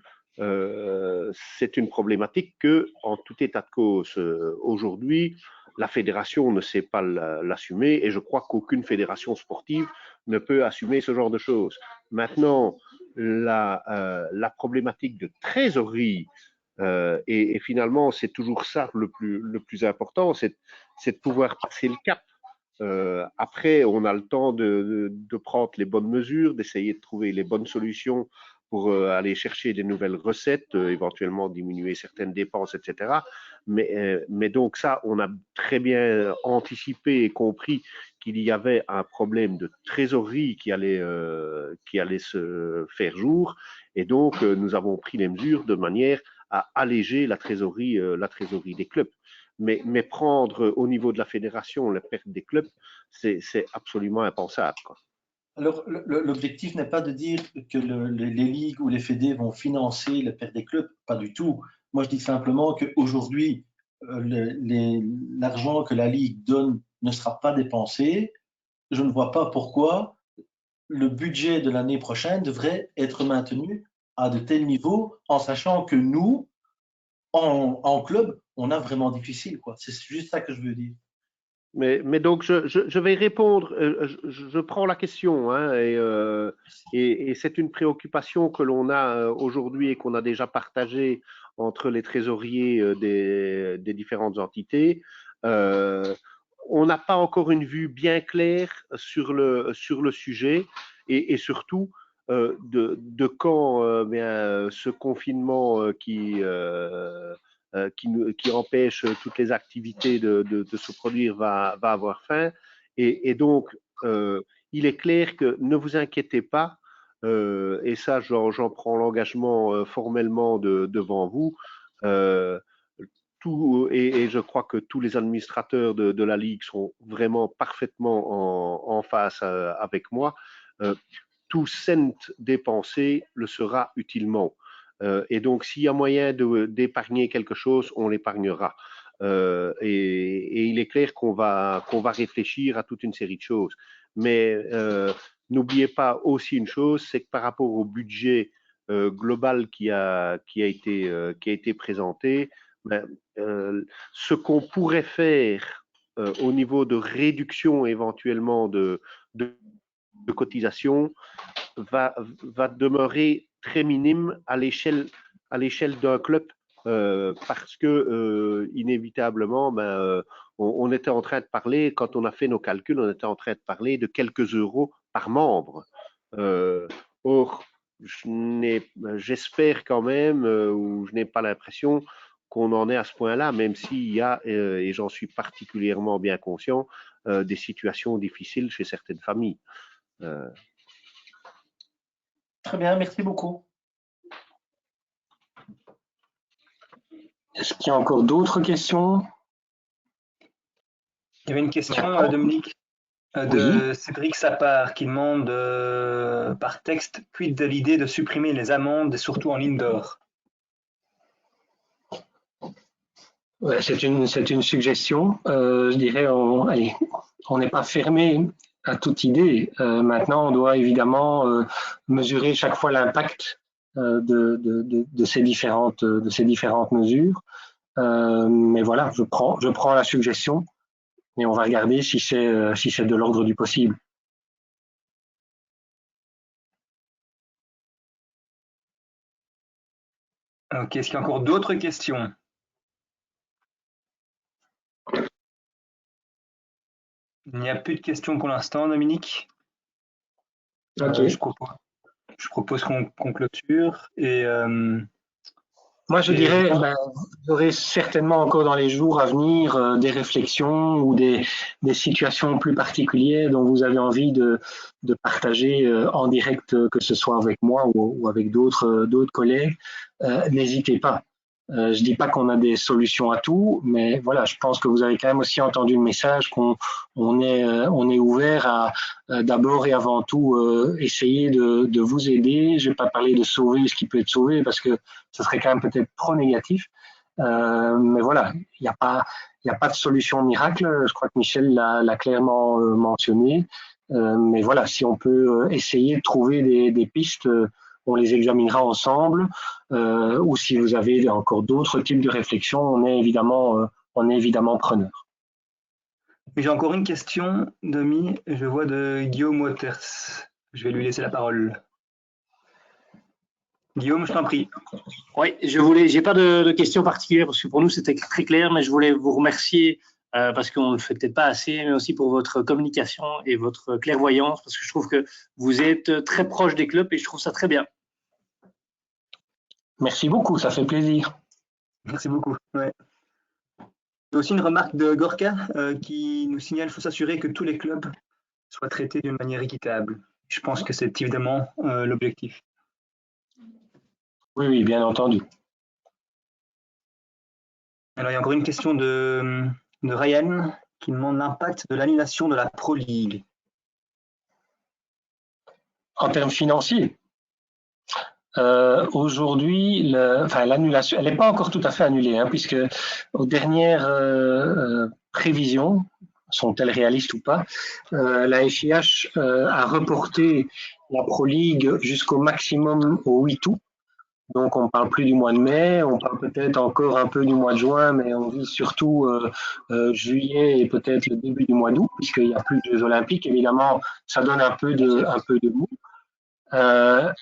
c'est une problématique que, en tout état de cause, aujourd'hui, la fédération ne sait pas l'assumer, et je crois qu'aucune fédération sportive ne peut assumer ce genre de choses. Maintenant, la problématique de trésorerie, et finalement, c'est toujours ça le plus important, c'est de pouvoir passer le cap. Après, on a le temps de prendre les bonnes mesures, d'essayer de trouver les bonnes solutions pour aller chercher des nouvelles recettes, éventuellement diminuer certaines dépenses, etc. Mais donc ça, on a très bien anticipé et compris qu'il y avait un problème de trésorerie qui allait se faire jour, et donc nous avons pris les mesures de manière à alléger la trésorerie des clubs. Mais prendre au niveau de la fédération la perte des clubs, c'est absolument impensable, quoi. Alors, l'objectif n'est pas de dire que les ligues ou les fédés vont financer la perte des clubs, pas du tout. Moi, je dis simplement qu'aujourd'hui, l'argent que la ligue donne ne sera pas dépensé. Je ne vois pas pourquoi le budget de l'année prochaine devrait être maintenu à de tels niveaux, en sachant que nous, en club, on a vraiment difficile, quoi. C'est juste ça que je veux dire. Mais donc, je vais répondre, je prends la question, hein, et c'est une préoccupation que l'on a aujourd'hui et qu'on a déjà partagée entre les trésoriers des différentes entités. On n'a pas encore une vue bien claire sur le sujet, et surtout de quand ce confinement qui empêche toutes les activités de se produire va avoir fin. Et donc, il est clair que ne vous inquiétez pas, et ça, j'en prends l'engagement formellement devant vous. Et je crois que tous les administrateurs de la Ligue sont vraiment parfaitement en face avec moi. Tout cent dépensé le sera utilement. Et donc, s'il y a moyen d'épargner quelque chose, on l'épargnera. Et il est clair qu'on va réfléchir à toute une série de choses. Mais n'oubliez pas aussi une chose, c'est que par rapport au budget global qui a été présenté, ce qu'on pourrait faire au niveau de réduction éventuellement de cotisation va demeurer très minime à l'échelle d'un club, parce que inévitablement, on était en train de parler, quand on a fait nos calculs, on était en train de parler de quelques euros par membre. Or, j'espère quand même, ou je n'ai pas l'impression qu'on en est à ce point-là, même s'il y a, et j'en suis particulièrement bien conscient, des situations difficiles chez certaines familles. Très bien, merci beaucoup. Est-ce qu'il y a encore d'autres questions? Il y avait une question, Dominique, de Cédric Sapard qui demande par texte quid de l'idée de supprimer les amendes, surtout en indoor. Ouais, c'est une suggestion. Je dirais, on n'est pas fermé à toute idée. Maintenant, on doit évidemment mesurer chaque fois l'impact de ces différentes mesures. Mais voilà, je prends la suggestion et on va regarder si c'est de l'ordre du possible. Ok, est-ce qu'il y a encore d'autres questions? Il n'y a plus de questions pour l'instant, Dominique. Ok. Je propose qu'on clôture et moi, je dirais, vous aurez certainement encore dans les jours à venir des réflexions ou des situations plus particulières dont vous avez envie de partager en direct, que ce soit avec moi ou avec d'autres collègues. N'hésitez pas. Je dis pas qu'on a des solutions à tout, mais voilà, je pense que vous avez quand même aussi entendu le message qu'on est ouvert à d'abord et avant tout essayer de vous aider. Je vais pas parler de sauver ce qui peut être sauvé parce que ce serait quand même peut-être trop négatif. Mais voilà, il n'y a pas de solution miracle. Je crois que Michel l'a clairement mentionné. Mais voilà, si on peut essayer de trouver des pistes, on les examinera ensemble. Ou si vous avez encore d'autres types de réflexions, on est évidemment preneur. J'ai encore une question, Domi. Je vois de Guillaume Waters. Je vais lui laisser la parole. Guillaume, je t'en prie. Oui, j'ai pas de questions particulières parce que pour nous c'était très clair, mais je voulais vous remercier parce qu'on ne le fait peut-être pas assez, mais aussi pour votre communication et votre clairvoyance parce que je trouve que vous êtes très proche des clubs et je trouve ça très bien. Merci beaucoup, ça fait plaisir. Merci beaucoup. Ouais. Il y a aussi une remarque de Gorka qui nous signale qu'il faut s'assurer que tous les clubs soient traités d'une manière équitable. Je pense que c'est évidemment l'objectif. Oui, bien entendu. Alors, il y a encore une question de Ryan qui demande l'impact de l'annulation de la Pro League. En termes financiers, aujourd'hui, l'annulation, elle n'est pas encore tout à fait annulée, hein, puisque aux dernières prévisions, sont-elles réalistes ou pas, la FIH a reporté la Pro League jusqu'au maximum au 8 août. Donc, on ne parle plus du mois de mai, on parle peut-être encore un peu du mois de juin, mais on vise surtout juillet et peut-être le début du mois d'août, puisqu'il n'y a plus de Jeux Olympiques. Évidemment, ça donne un peu de mou.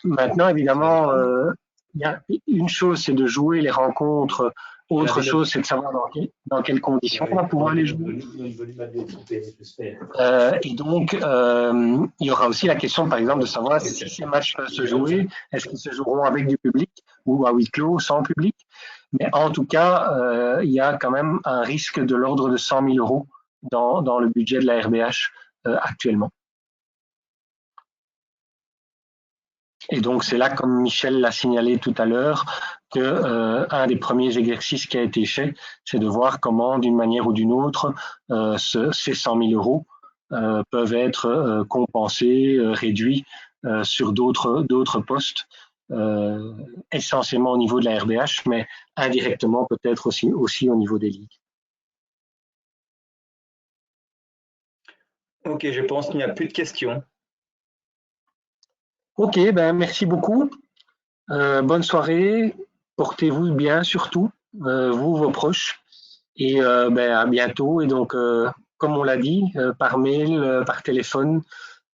Maintenant, évidemment, il y a une chose, c'est de jouer les rencontres. Autre chose, c'est de savoir dans quelles conditions on va pouvoir les jouer. Et donc, il y aura aussi la question, par exemple, de savoir si ces matchs peuvent se jouer, est-ce qu'ils se joueront avec du public ou à huis clos, sans public. Mais en tout cas, il y a quand même un risque de l'ordre de 100 000 € dans le budget de la RBH actuellement. Et donc, c'est là, comme Michel l'a signalé tout à l'heure, que un des premiers exercices qui a été fait, c'est de voir comment, d'une manière ou d'une autre, ces 100 000 € peuvent être compensés, réduits sur d'autres postes, essentiellement au niveau de la RBH, mais indirectement peut-être aussi au niveau des ligues. Ok, je pense qu'il n'y a plus de questions. Ok, merci beaucoup. Bonne soirée. Portez-vous bien surtout, vous, vos proches. Et à bientôt. Et donc, comme on l'a dit, par mail, par téléphone,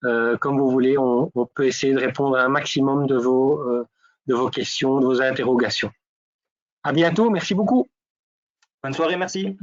comme vous voulez, on peut essayer de répondre à un maximum de vos questions, de vos interrogations. À bientôt. Merci beaucoup. Bonne soirée, merci.